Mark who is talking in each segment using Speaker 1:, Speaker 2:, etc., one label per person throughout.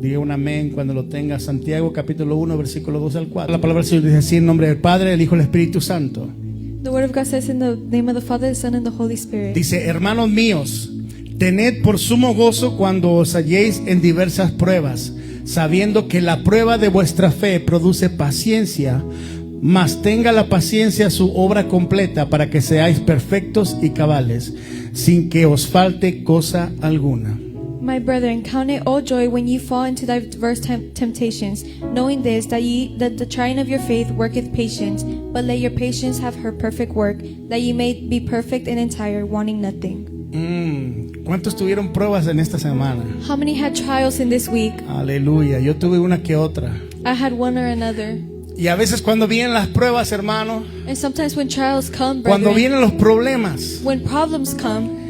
Speaker 1: Diga un amén cuando lo tenga. Santiago capítulo 1 versículo 2 al 4. La palabra del Señor dice así: en nombre del Padre, del Hijo y del Espíritu Santo.
Speaker 2: The word of God says, in the name of the Father, the Son, and the Holy Spirit.
Speaker 1: Dice: hermanos míos, tened por sumo gozo cuando os halléis en diversas pruebas, sabiendo que la prueba de vuestra fe produce paciencia. Mas tenga la paciencia su obra completa, para que seáis perfectos y cabales, sin que os falte cosa alguna.
Speaker 2: My brethren, count it all joy when ye fall into diverse temptations, knowing this, that the trying of your faith worketh patience. But let your patience have her perfect work, that ye may be perfect and entire, wanting nothing.
Speaker 1: ¿Cuántos tuvieron pruebas en esta semana?
Speaker 2: How many had trials in this week?
Speaker 1: Aleluya, yo tuve una que otra.
Speaker 2: I had one or another.
Speaker 1: Y a veces cuando vienen las pruebas, hermano,
Speaker 2: And sometimes when trials come,
Speaker 1: cuando
Speaker 2: brethren,
Speaker 1: vienen los problemas,
Speaker 2: when problems come,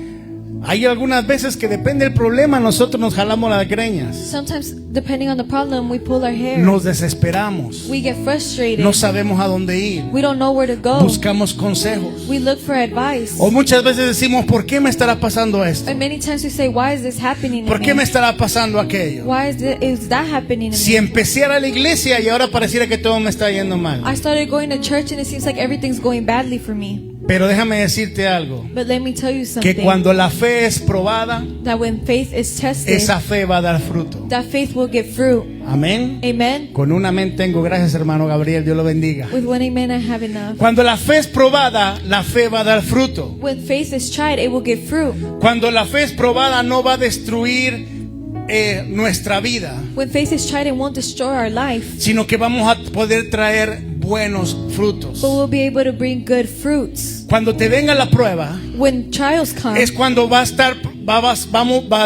Speaker 1: hay algunas veces que depende del problema, nosotros nos jalamos las greñas,
Speaker 2: sometimes depending on the problem, we pull our hair.
Speaker 1: nos desesperamos,
Speaker 2: We get frustrated.
Speaker 1: no sabemos a dónde ir,
Speaker 2: We don't know where to go.
Speaker 1: buscamos consejos.
Speaker 2: We look for advice.
Speaker 1: O muchas veces decimos: ¿por qué me estará pasando esto?
Speaker 2: And many times we say, why is this happening to
Speaker 1: ¿Por qué me
Speaker 2: me?
Speaker 1: estará pasando aquello?
Speaker 2: Why is that happening to
Speaker 1: Si
Speaker 2: me?
Speaker 1: empecé a ir a la iglesia y ahora pareciera que todo me está yendo mal.
Speaker 2: I started going to church and it seems like everything's going badly for me.
Speaker 1: Pero déjame decirte algo,
Speaker 2: But let me tell you
Speaker 1: que
Speaker 2: something.
Speaker 1: cuando la fe es probada,
Speaker 2: That when faith is tested,
Speaker 1: esa fe va a dar fruto.
Speaker 2: that faith will get fruit.
Speaker 1: Amén.
Speaker 2: Amen.
Speaker 1: Con un amén tengo. Gracias, hermano Gabriel, Dios lo bendiga.
Speaker 2: With one amen, I have enough.
Speaker 1: Cuando la fe es probada, la fe va a dar fruto.
Speaker 2: When faith is tried, it will give fruit.
Speaker 1: Cuando la fe es probada, no va a destruir nuestra vida,
Speaker 2: When faith is tried, it won't destroy our life,
Speaker 1: sino que vamos a poder traer buenos frutos.
Speaker 2: but we'll be able to bring good fruits.
Speaker 1: Cuando te venga la prueba,
Speaker 2: When trials come,
Speaker 1: es cuando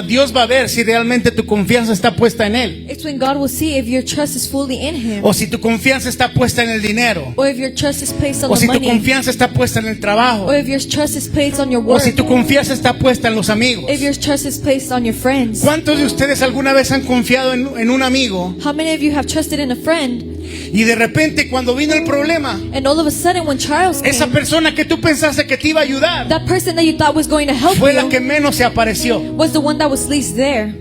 Speaker 1: Dios va a ver si realmente tu confianza está puesta en Él,
Speaker 2: it's when God will see if your trust is fully in Him,
Speaker 1: o si tu confianza está puesta en el dinero,
Speaker 2: or if your trust is placed on
Speaker 1: o
Speaker 2: the
Speaker 1: si tu
Speaker 2: money,
Speaker 1: confianza está puesta en el trabajo,
Speaker 2: or if your trust is placed on your
Speaker 1: o
Speaker 2: work,
Speaker 1: si tu confianza está puesta en los amigos.
Speaker 2: if your trust is placed on your friends.
Speaker 1: ¿Cuántos de ustedes alguna vez han confiado en un amigo
Speaker 2: How many of you have trusted in a friend,
Speaker 1: y de repente cuando vino el problema,
Speaker 2: and all of a sudden when trials
Speaker 1: esa
Speaker 2: came,
Speaker 1: persona que tú pensaste que te iba a ayudar
Speaker 2: that person that you thought was going to help
Speaker 1: fue la que
Speaker 2: you
Speaker 1: menos se apareció?
Speaker 2: was the one that was least there?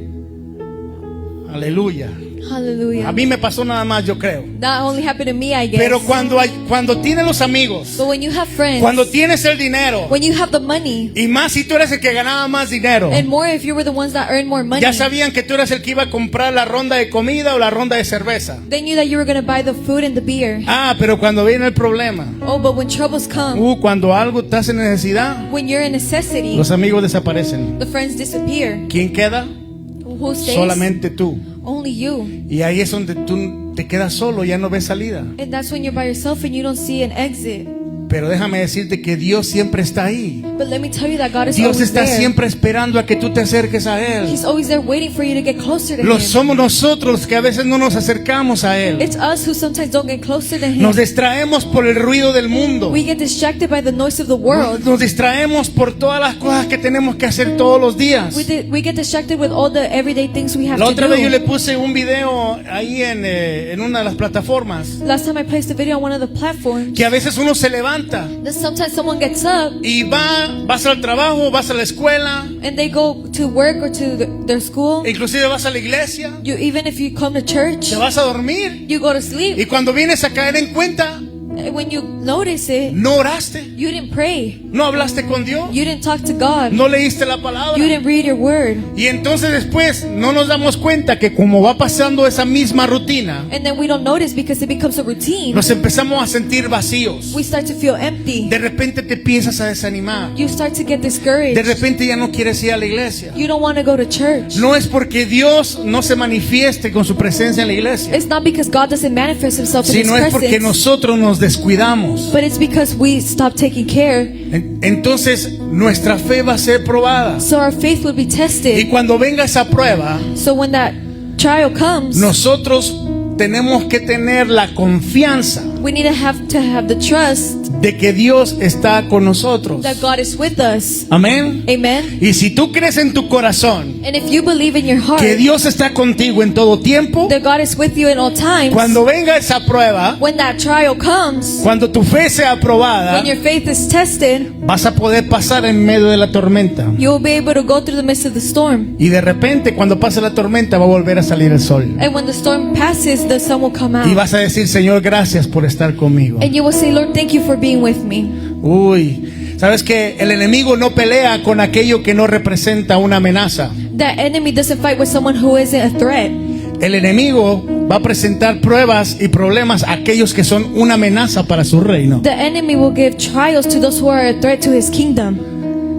Speaker 1: Aleluya.
Speaker 2: Hallelujah.
Speaker 1: A mí me pasó nada más, yo creo.
Speaker 2: That only happened to me, I guess.
Speaker 1: Pero cuando tienes los amigos,
Speaker 2: But when you have friends,
Speaker 1: cuando tienes el dinero,
Speaker 2: when you have the money,
Speaker 1: y más si tú eres el que ganaba más dinero,
Speaker 2: and more if you were the ones that earn more money,
Speaker 1: ya sabían que tú eras el que iba a comprar la ronda de comida o la ronda de cerveza.
Speaker 2: they knew that you were going to buy the food and the beer.
Speaker 1: Ah, pero cuando viene el problema,
Speaker 2: Oh, but when troubles come,
Speaker 1: cuando algo estás en necesidad,
Speaker 2: when you're in necessity,
Speaker 1: los amigos desaparecen.
Speaker 2: the friends disappear.
Speaker 1: ¿Quién queda?
Speaker 2: Who stays?
Speaker 1: Solamente tú.
Speaker 2: Only you.
Speaker 1: Y ahí es donde tú te quedas solo, ya no ves salida.
Speaker 2: And that's when you're by yourself and you don't see an exit.
Speaker 1: Pero déjame decirte que Dios siempre está ahí.
Speaker 2: But let me tell you that God is
Speaker 1: Dios
Speaker 2: always
Speaker 1: está
Speaker 2: there.
Speaker 1: siempre esperando a que tú te acerques a Él.
Speaker 2: He's always there waiting for you to get closer to
Speaker 1: Lo
Speaker 2: Him.
Speaker 1: somos nosotros los que a veces no nos acercamos a Él.
Speaker 2: It's us who sometimes don't get closer to Him.
Speaker 1: Nos distraemos por el ruido del mundo.
Speaker 2: We get distracted by the noise of the world.
Speaker 1: Nos distraemos por todas las cosas que tenemos que hacer todos los días.
Speaker 2: We get distracted with all the everyday things we have
Speaker 1: La
Speaker 2: to
Speaker 1: otra
Speaker 2: do.
Speaker 1: vez yo le puse un video ahí en una de las plataformas,
Speaker 2: Last time I placed a video on one of the platforms,
Speaker 1: que a veces uno se levanta
Speaker 2: that sometimes someone gets up
Speaker 1: y vas al trabajo, vas a la escuela,
Speaker 2: and they go to work or to their school.
Speaker 1: inclusive vas a la iglesia,
Speaker 2: Even if you come to church,
Speaker 1: te vas a dormir,
Speaker 2: you go to sleep.
Speaker 1: y cuando vienes a caer en cuenta,
Speaker 2: And when you notice it,
Speaker 1: no oraste,
Speaker 2: you didn't pray.
Speaker 1: no hablaste con Dios,
Speaker 2: You didn't talk to God.
Speaker 1: no leíste la palabra.
Speaker 2: You didn't read your word.
Speaker 1: Y entonces después no nos damos cuenta que como va pasando esa misma rutina,
Speaker 2: And then we don't notice because it becomes a routine.
Speaker 1: nos empezamos a sentir vacíos.
Speaker 2: We start to feel empty.
Speaker 1: De repente te empiezas a desanimar.
Speaker 2: You start to get
Speaker 1: De
Speaker 2: discouraged.
Speaker 1: repente ya no quieres ir a la iglesia.
Speaker 2: You don't want to go to church.
Speaker 1: No es porque Dios no se manifieste con su presencia en la iglesia,
Speaker 2: It's not because God doesn't manifest Himself in His
Speaker 1: sino es porque
Speaker 2: presence,
Speaker 1: nosotros nos descuidamos.
Speaker 2: but it's because we stop taking care.
Speaker 1: Entonces nuestra fe va a ser probada.
Speaker 2: So our faith will be
Speaker 1: Y
Speaker 2: tested.
Speaker 1: cuando venga esa prueba,
Speaker 2: So when that trial comes,
Speaker 1: nosotros tenemos que tener la confianza
Speaker 2: We need to have the trust
Speaker 1: de que Dios está con nosotros.
Speaker 2: that God is with us.
Speaker 1: Amén.
Speaker 2: Amen.
Speaker 1: Y si tú crees en tu corazón
Speaker 2: And if you believe in your heart
Speaker 1: que Dios está contigo en todo tiempo,
Speaker 2: that God is with you in all times,
Speaker 1: cuando venga esa prueba,
Speaker 2: when that trial comes,
Speaker 1: cuando tu fe sea aprobada,
Speaker 2: when your faith is tested,
Speaker 1: vas a poder pasar en medio de la tormenta.
Speaker 2: you will be able to go through the midst of the storm.
Speaker 1: Y de repente, cuando pase la tormenta, va a volver a salir el sol.
Speaker 2: And when the storm passes, the sun will come
Speaker 1: Y
Speaker 2: out.
Speaker 1: vas a decir, Señor, gracias por estar conmigo.
Speaker 2: And you will say, Lord, thank you for being with me.
Speaker 1: Uy, sabes que el enemigo no pelea con aquello que no representa una amenaza.
Speaker 2: That enemy doesn't fight with someone who isn't a threat.
Speaker 1: El enemigo va a presentar pruebas y problemas a aquellos que son una amenaza para su reino.
Speaker 2: The enemy will give trials to those who are a threat to his kingdom.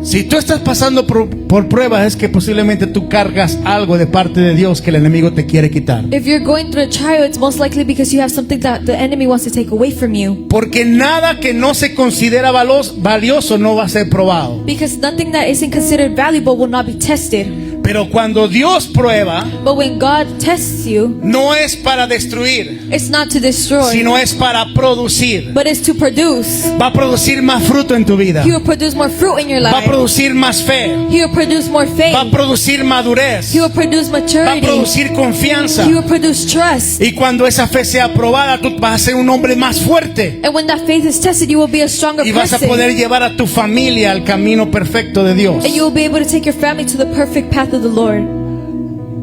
Speaker 1: Si tú estás pasando por pruebas, es que posiblemente tú cargas algo de parte de Dios que el enemigo te quiere quitar.
Speaker 2: If you're going through a trial, it's most likely because you have something that the enemy wants to take away from you.
Speaker 1: Porque nada que no se considera valioso no va a ser probado.
Speaker 2: Because nothing that isn't considered valuable will not be tested.
Speaker 1: Pero cuando Dios prueba,
Speaker 2: But when God tests you,
Speaker 1: no es para destruir,
Speaker 2: it's not to destroy,
Speaker 1: sino es para producir.
Speaker 2: but it's to produce.
Speaker 1: Va a producir más fruto en tu vida.
Speaker 2: He will produce more fruit in your
Speaker 1: Va a
Speaker 2: life.
Speaker 1: producir más fe.
Speaker 2: He will produce more faith.
Speaker 1: Va a producir madurez.
Speaker 2: He will produce
Speaker 1: Va a
Speaker 2: maturity.
Speaker 1: producir confianza.
Speaker 2: He will produce trust.
Speaker 1: Y cuando esa fe sea aprobada, tú vas a ser un hombre más fuerte.
Speaker 2: And when that faith is tested, you will be a stronger
Speaker 1: Y vas a
Speaker 2: person.
Speaker 1: poder llevar a tu familia al camino perfecto de Dios.
Speaker 2: And you will be able to take your family to the perfect path of the Lord.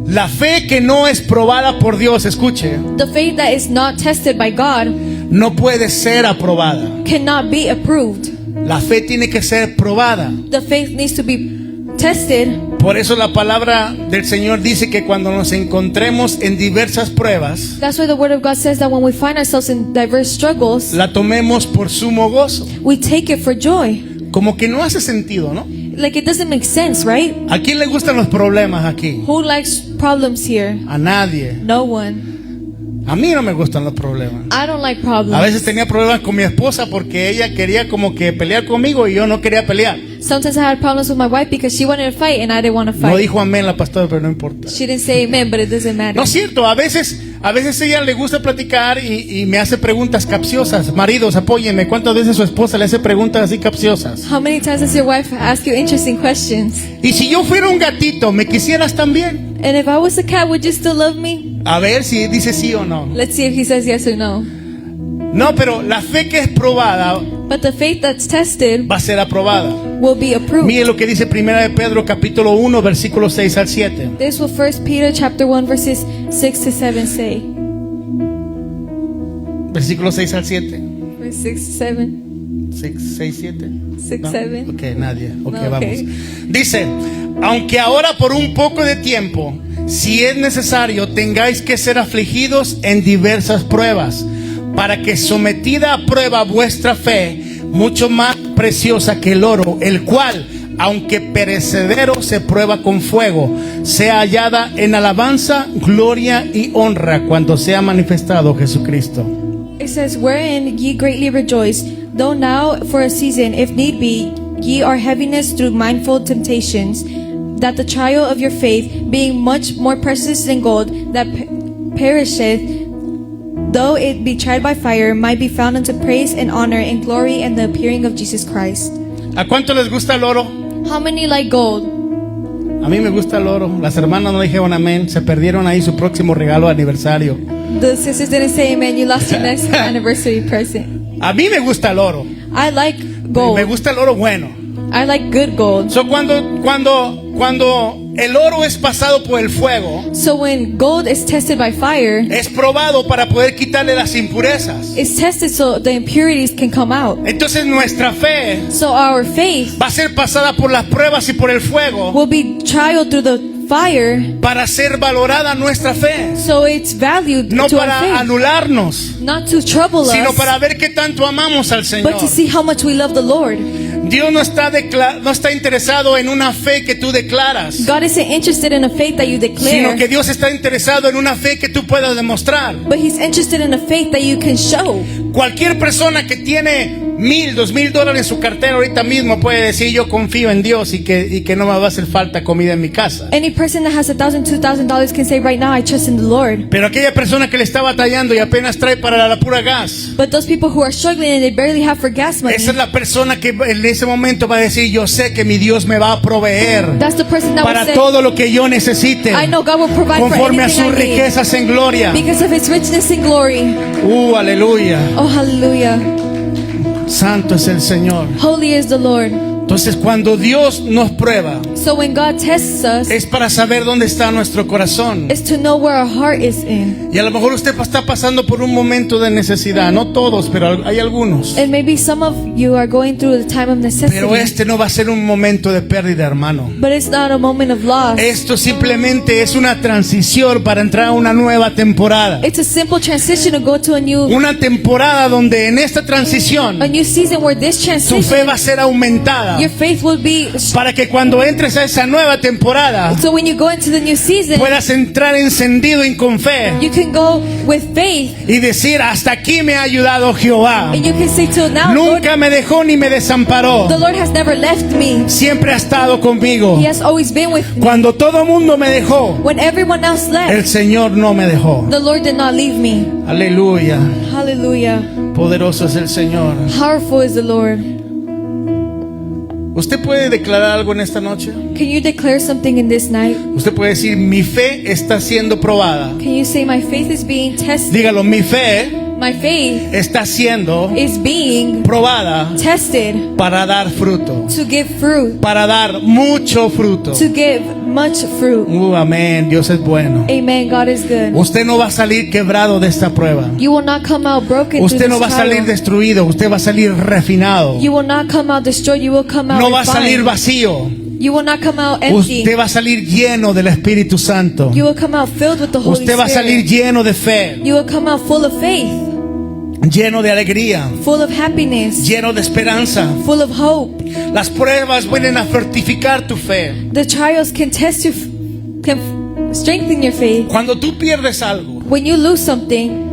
Speaker 1: La fe que no es probada por Dios, escuche,
Speaker 2: The faith that is not tested by God
Speaker 1: no puede ser aprobada.
Speaker 2: cannot be approved.
Speaker 1: La fe tiene que ser probada.
Speaker 2: The faith needs to be tested.
Speaker 1: Por eso la palabra del Señor dice que cuando nos encontremos en diversas pruebas,
Speaker 2: That's why the Word of God says that when we find ourselves in diverse struggles,
Speaker 1: la tomemos por sumo gozo.
Speaker 2: we take it for joy.
Speaker 1: Como que no hace sentido, ¿no?
Speaker 2: Like it doesn't make sense, right?
Speaker 1: ¿A quién le gustan los problemas aquí?
Speaker 2: Who likes problems here?
Speaker 1: A nadie.
Speaker 2: No one.
Speaker 1: A mí no me gustan los problemas.
Speaker 2: I don't like problems.
Speaker 1: A veces tenía problemas con mi esposa porque ella quería como que pelear conmigo y yo no quería pelear.
Speaker 2: Sometimes I had problems with my wife because she wanted to fight and I didn't want to
Speaker 1: No
Speaker 2: fight.
Speaker 1: dijo amén la pastora, pero no importa.
Speaker 2: She didn't say amen, but it doesn't matter.
Speaker 1: No es cierto, a veces ella le gusta platicar y me hace preguntas capciosas. Maridos, apóyenme. ¿Cuántas veces su esposa le hace preguntas así capciosas?
Speaker 2: How many times does your wife ask you interesting questions?
Speaker 1: Y si yo fuera un gatito, ¿me quisieras también?
Speaker 2: And if I was a cat, would you still love me?
Speaker 1: A ver si dice sí o no.
Speaker 2: Let's see if he says yes or no.
Speaker 1: No, pero la fe que es probada
Speaker 2: But the faith that's tested
Speaker 1: va a ser aprobada.
Speaker 2: will be approved.
Speaker 1: Mire lo que dice 1 de Pedro capítulo 1 versículos 6 al 7.
Speaker 2: This will 1 Peter chapter 1 verses 6 to 7 say.
Speaker 1: Versículos 6 al 7.
Speaker 2: Verse 6 to 7.
Speaker 1: 6, 7.
Speaker 2: 6, 7.
Speaker 1: Ok, nadie. Ok,
Speaker 2: No, ok.
Speaker 1: vamos. Dice, aunque ahora por un poco de tiempo, si es necesario, tengáis que ser afligidos en diversas pruebas, para que sometida a prueba vuestra fe, mucho más preciosa que el oro, el cual, aunque perecedero se prueba con fuego, sea hallada en alabanza, gloria y honra cuando sea manifestado Jesucristo.
Speaker 2: It says, wherein ye greatly rejoice, though now for a season, if need be, ye are heaviness through manifold temptations, that the trial of your faith, being much more precious than gold, that perisheth, though it be tried by fire, might be found unto praise and honor and glory in the appearing of Jesus Christ.
Speaker 1: ¿A cuánto les gusta el oro?
Speaker 2: How many like gold?
Speaker 1: A mí me gusta el oro. Las hermanas no dijeron amén. Se perdieron ahí su próximo regalo de aniversario.
Speaker 2: The sisters didn't say amen. You lost your next anniversary present.
Speaker 1: A mí me gusta el oro.
Speaker 2: I like
Speaker 1: Me
Speaker 2: gold.
Speaker 1: gusta el oro bueno.
Speaker 2: I like good gold.
Speaker 1: So, cuando el oro es pasado por el fuego,
Speaker 2: So when gold is tested by fire,
Speaker 1: es probado para poder quitarle las impurezas.
Speaker 2: it's tested so the impurities can come out.
Speaker 1: Entonces nuestra fe
Speaker 2: So our faith
Speaker 1: va a ser pasada por las pruebas y por el fuego
Speaker 2: will be trialed through the fire,
Speaker 1: para ser valorada nuestra fe.
Speaker 2: so it's valued
Speaker 1: No
Speaker 2: to our
Speaker 1: para
Speaker 2: faith,
Speaker 1: anularnos,
Speaker 2: not to trouble
Speaker 1: sino
Speaker 2: us,
Speaker 1: para ver qué tanto amamos al Señor.
Speaker 2: but to see how much we love the Lord.
Speaker 1: Dios no está interesado en una fe que tú declaras,
Speaker 2: God isn't interested in a faith that you
Speaker 1: sino
Speaker 2: declare,
Speaker 1: que Dios está interesado en una fe que tú puedas demostrar.
Speaker 2: but He's interested in a faith that you can show.
Speaker 1: Cualquier persona que tiene $1,000, $2,000 en su cartera ahorita mismo puede decir yo confío en Dios y que no me va a hacer falta comida en mi casa.
Speaker 2: Any person that has $1,000, $2,000 can say right now, I trust in the Lord.
Speaker 1: Pero aquella persona que le está batallando y apenas trae para la pura gas,
Speaker 2: But those people who are struggling and they barely have for gas money,
Speaker 1: esa es la persona que en ese momento va a decir yo sé que mi Dios me va a proveer
Speaker 2: that's the person that will
Speaker 1: para
Speaker 2: say,
Speaker 1: todo lo que yo necesite,
Speaker 2: I know God will provide for
Speaker 1: conforme a
Speaker 2: anything
Speaker 1: sus
Speaker 2: I need
Speaker 1: riquezas en gloria.
Speaker 2: because of His richness and glory.
Speaker 1: Aleluya.
Speaker 2: Oh, hallelujah.
Speaker 1: Santo es el Señor.
Speaker 2: Holy is the Lord.
Speaker 1: Entonces cuando Dios nos prueba
Speaker 2: So when God tests us,
Speaker 1: es para saber dónde está nuestro corazón.
Speaker 2: it's to know where our heart is in.
Speaker 1: Y a lo mejor usted está pasando por un momento de necesidad, no todos, pero hay algunos.
Speaker 2: And maybe some of you are going through the time of necessity.
Speaker 1: Pero este no va a ser un momento de pérdida, hermano.
Speaker 2: But it's not a moment of loss.
Speaker 1: Esto simplemente es una transición para entrar a una nueva temporada.
Speaker 2: It's a simple transition to go to a new
Speaker 1: Una temporada donde en esta transición
Speaker 2: season where this
Speaker 1: tu
Speaker 2: transition,
Speaker 1: fe va a ser aumentada.
Speaker 2: your faith will be.
Speaker 1: Para que cuando entres a esa nueva temporada
Speaker 2: So when you go into the new season,
Speaker 1: puedas entrar encendido y con fe
Speaker 2: you can go with faith
Speaker 1: y decir hasta aquí me ha ayudado Jehová.
Speaker 2: and you can say till now,
Speaker 1: Nunca me dejó ni me desamparó.
Speaker 2: the Lord has never left me.
Speaker 1: Siempre ha estado conmigo.
Speaker 2: He has always been with me.
Speaker 1: Cuando todo mundo me dejó,
Speaker 2: When everyone else
Speaker 1: el
Speaker 2: left,
Speaker 1: Señor no me dejó.
Speaker 2: the Lord did not leave me.
Speaker 1: Aleluya.
Speaker 2: Hallelujah.
Speaker 1: Poderoso es el Señor.
Speaker 2: Powerful is the Lord.
Speaker 1: ¿Usted puede declarar algo en esta noche?
Speaker 2: Can you declare something in this night?
Speaker 1: Usted puede decir, mi fe está siendo probada.
Speaker 2: Can you say my faith is being tested?
Speaker 1: Dígalo, mi fe
Speaker 2: My faith
Speaker 1: está siendo
Speaker 2: is being
Speaker 1: probada
Speaker 2: tested
Speaker 1: para dar fruto.
Speaker 2: to give fruit,
Speaker 1: Para dar mucho fruto.
Speaker 2: to give much fruit.
Speaker 1: Amén. Dios es bueno.
Speaker 2: Amen. God is good.
Speaker 1: Usted no va a salir quebrado de esta prueba.
Speaker 2: You will not come out broken
Speaker 1: Usted
Speaker 2: through
Speaker 1: no va a
Speaker 2: this
Speaker 1: salir
Speaker 2: trial.
Speaker 1: destruido. Usted va a salir refinado.
Speaker 2: You will not come out destroyed. You will come out
Speaker 1: No va a salir
Speaker 2: refined.
Speaker 1: vacío.
Speaker 2: You will not come out empty.
Speaker 1: Usted va a salir lleno del Espíritu Santo.
Speaker 2: You will come out filled with the Holy
Speaker 1: Usted va a salir
Speaker 2: Spirit.
Speaker 1: lleno de fe,
Speaker 2: You will come out full of faith,
Speaker 1: lleno de alegría,
Speaker 2: full of happiness,
Speaker 1: lleno de esperanza.
Speaker 2: full of hope.
Speaker 1: Las pruebas vienen a fortificar tu fe.
Speaker 2: The trials can test you, can strengthen your faith.
Speaker 1: Cuando tú pierdes algo
Speaker 2: When you lose something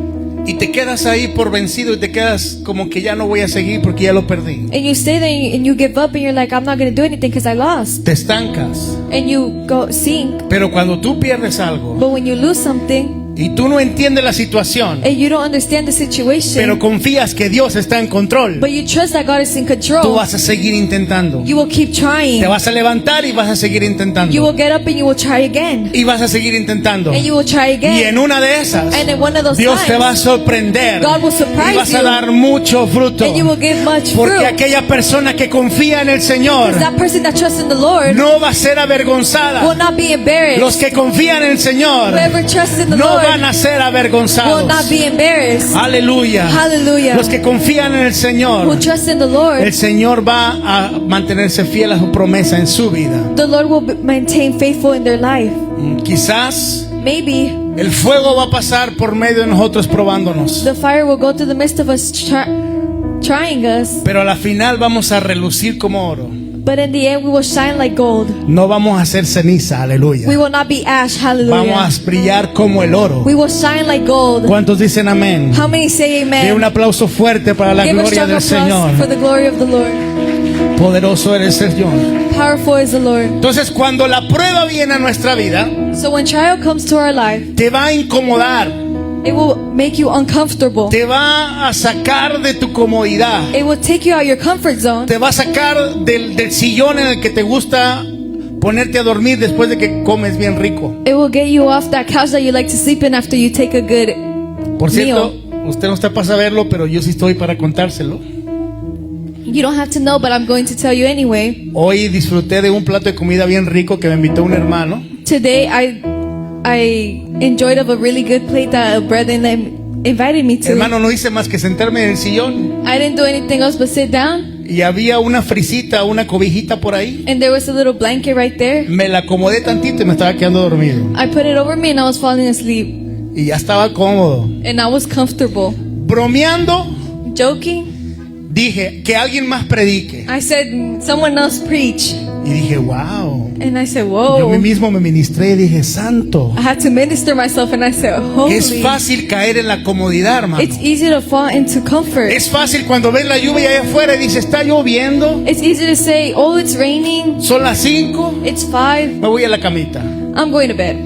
Speaker 1: y te quedas ahí por vencido y te quedas como que ya no voy a seguir porque ya lo perdí,
Speaker 2: and you stay there and you give up and you're like, I'm not going to do anything because I lost.
Speaker 1: te estancas.
Speaker 2: And you go sink.
Speaker 1: Pero cuando tú pierdes algo
Speaker 2: But when you lose something
Speaker 1: y tú no entiendes la situación,
Speaker 2: and you don't understand the situation,
Speaker 1: pero confías que Dios está en control,
Speaker 2: but you trust that God is in
Speaker 1: tú
Speaker 2: control,
Speaker 1: vas a seguir intentando.
Speaker 2: you will keep trying.
Speaker 1: Te vas a levantar y vas a seguir
Speaker 2: You
Speaker 1: intentando.
Speaker 2: will get up and you will try again.
Speaker 1: Y vas a seguir intentando.
Speaker 2: And you will try
Speaker 1: Y
Speaker 2: again.
Speaker 1: en una de esas,
Speaker 2: And in one of those
Speaker 1: Dios te va a
Speaker 2: times,
Speaker 1: sorprender
Speaker 2: God will surprise
Speaker 1: y vas a
Speaker 2: you.
Speaker 1: dar mucho fruto.
Speaker 2: And you will give much
Speaker 1: Porque
Speaker 2: fruit.
Speaker 1: aquella persona que confía en el Señor
Speaker 2: Because that person that trusts in the Lord
Speaker 1: no va a ser avergonzada.
Speaker 2: will not be embarrassed.
Speaker 1: Los que confían en el Señor
Speaker 2: Whoever trusts in the
Speaker 1: no
Speaker 2: Lord
Speaker 1: van a ser
Speaker 2: will
Speaker 1: avergonzados.
Speaker 2: not be embarrassed.
Speaker 1: Aleluya.
Speaker 2: Hallelujah.
Speaker 1: Los que confían en el
Speaker 2: Who
Speaker 1: Señor,
Speaker 2: trust in the Lord,
Speaker 1: el Señor va a mantenerse fiel a su promesa en su vida.
Speaker 2: the Lord will maintain faithful in their life.
Speaker 1: Quizás
Speaker 2: Maybe
Speaker 1: el fuego va a pasar por medio de nosotros probándonos,
Speaker 2: the fire will go through the midst of us trying us,
Speaker 1: pero a la final vamos a relucir como oro.
Speaker 2: but in the end we will shine like gold.
Speaker 1: No vamos a hacer ceniza, aleluya.
Speaker 2: We will not be ash.
Speaker 1: Vamos
Speaker 2: Hallelujah.
Speaker 1: a brillar como el oro.
Speaker 2: We will shine like gold.
Speaker 1: ¿Cuántos dicen amén?
Speaker 2: How many say
Speaker 1: De
Speaker 2: amen?
Speaker 1: un aplauso fuerte para la
Speaker 2: Give a
Speaker 1: gloria
Speaker 2: strong
Speaker 1: del
Speaker 2: applause for
Speaker 1: Señor.
Speaker 2: the glory of the Lord.
Speaker 1: Poderoso eres el Señor.
Speaker 2: Powerful is the Lord.
Speaker 1: Entonces, cuando la prueba viene a nuestra vida,
Speaker 2: So when trial comes to our life,
Speaker 1: te va a incomodar,
Speaker 2: it will make you uncomfortable.
Speaker 1: te va a sacar de tu comodidad,
Speaker 2: It will take you out your comfort zone.
Speaker 1: te va a sacar del sillón en el que te gusta ponerte a dormir después de que comes bien rico.
Speaker 2: It will get you off that couch that you like to sleep in after you take a good
Speaker 1: Por cierto,
Speaker 2: meal.
Speaker 1: usted no está para saberlo, pero yo sí estoy para contárselo.
Speaker 2: You don't have to know, but I'm going to tell you anyway.
Speaker 1: Hoy disfruté de un plato de comida bien rico que me invitó un hermano.
Speaker 2: Today I enjoyed of a really good plate that a brethren invited me to.
Speaker 1: Hermano, no hice más que sentarme en el sillón
Speaker 2: I didn't do anything else but sit down,
Speaker 1: y había una frisita, una cobijita por ahí.
Speaker 2: and there was a little blanket right there.
Speaker 1: Me la acomodé tantito y me estaba quedando dormido.
Speaker 2: I put it over me and I was falling asleep,
Speaker 1: Y ya estaba cómodo.
Speaker 2: and I was comfortable.
Speaker 1: Bromeando,
Speaker 2: Joking,
Speaker 1: dije que alguien más predique.
Speaker 2: I said, someone else preach.
Speaker 1: Y dije, wow.
Speaker 2: And I said,
Speaker 1: Yo a mí
Speaker 2: whoa.
Speaker 1: mismo me ministré y dije, santo.
Speaker 2: I had to minister myself and I said,
Speaker 1: Es
Speaker 2: holy.
Speaker 1: fácil caer en la comodidad, hermano.
Speaker 2: It's easy to fall into comfort.
Speaker 1: Es fácil cuando ves la lluvia allá afuera y dices, está lloviendo,
Speaker 2: It's easy to say, oh, it's raining.
Speaker 1: son las 5,
Speaker 2: It's 5.
Speaker 1: me voy a la camita.
Speaker 2: I'm going to bed.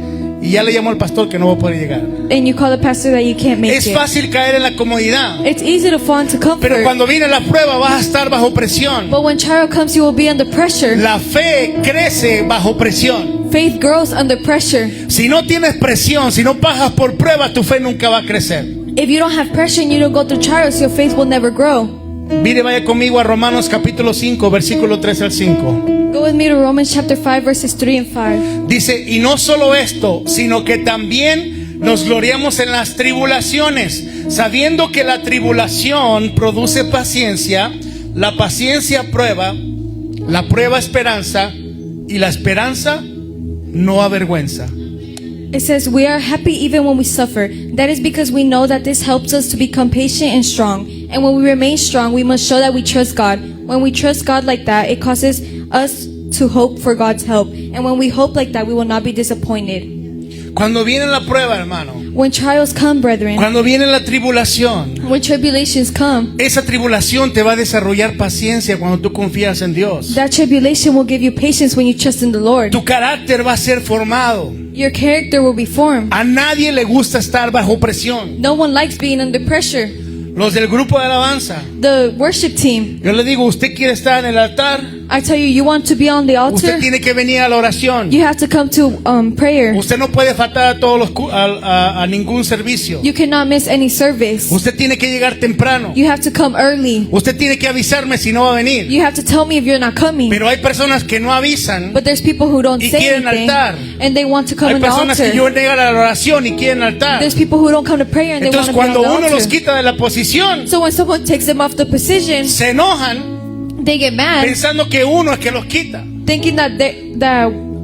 Speaker 1: Y ya le llamo al pastor que no va a poder llegar.
Speaker 2: And you call the pastor that you can't make
Speaker 1: Es
Speaker 2: it.
Speaker 1: fácil caer en la comodidad,
Speaker 2: It's easy to fall into
Speaker 1: pero
Speaker 2: comfort.
Speaker 1: cuando viene la prueba vas a estar bajo presión.
Speaker 2: But when trial comes, you will be under pressure.
Speaker 1: La fe crece bajo presión.
Speaker 2: Faith grows under pressure.
Speaker 1: Si no tienes presión, si no pasas por prueba, tu fe nunca va a crecer.
Speaker 2: If you don't have pressure and you don't go through trials, your faith will never grow.
Speaker 1: Mire, vaya conmigo a Romanos capítulo 5, versículo 3 al 5.
Speaker 2: Go with me to Romans chapter 5, verses 3 and 5.
Speaker 1: Dice, y no solo esto, sino que también nos gloriamos en las tribulaciones, sabiendo que la tribulación produce paciencia, la paciencia prueba, la prueba esperanza, y la esperanza no avergüenza.
Speaker 2: It says, we are happy even when we suffer. That is because we know that this helps us to become patient and strong. And when we remain strong, we must show that we trust God. When we trust God like that, it causes us to hope for God's help. And when we hope like that, we will not be disappointed.
Speaker 1: Cuando viene la prueba, hermano,
Speaker 2: When trials come, brethren,
Speaker 1: cuando viene la tribulación,
Speaker 2: when tribulations come,
Speaker 1: esa tribulación te va a desarrollar paciencia cuando tú confías en Dios.
Speaker 2: that tribulation will give you patience when you trust in the Lord.
Speaker 1: Tu carácter va a ser formado.
Speaker 2: Your character will be formed.
Speaker 1: A nadie le gusta estar bajo presión.
Speaker 2: No one likes being under pressure.
Speaker 1: Los del grupo de alabanza,
Speaker 2: The worship team,
Speaker 1: yo le digo, usted quiere estar en el altar,
Speaker 2: I tell you, you want to be on the
Speaker 1: usted
Speaker 2: altar,
Speaker 1: tiene que venir a la oración.
Speaker 2: you have to come to prayer.
Speaker 1: Usted no puede faltar a todos los a ningún servicio.
Speaker 2: You cannot miss any service.
Speaker 1: Usted tiene que llegar temprano.
Speaker 2: You have to come early.
Speaker 1: Usted tiene que avisarme si no va a venir.
Speaker 2: You have to tell me if you're not coming.
Speaker 1: Pero hay personas que no avisan.
Speaker 2: But there's people who don't
Speaker 1: Y
Speaker 2: say
Speaker 1: quieren
Speaker 2: anything
Speaker 1: altar.
Speaker 2: and they want to come
Speaker 1: Hay
Speaker 2: in the
Speaker 1: personas que
Speaker 2: altar.
Speaker 1: yo llegan a la oración y quieren altar.
Speaker 2: There's people who don't come to prayer and they want
Speaker 1: Entonces
Speaker 2: to be on
Speaker 1: cuando
Speaker 2: the
Speaker 1: uno los
Speaker 2: altar.
Speaker 1: quita de la posición,
Speaker 2: So when someone takes them off the position,
Speaker 1: se enojan
Speaker 2: they get mad,
Speaker 1: pensando que uno es que los quita.
Speaker 2: thinking that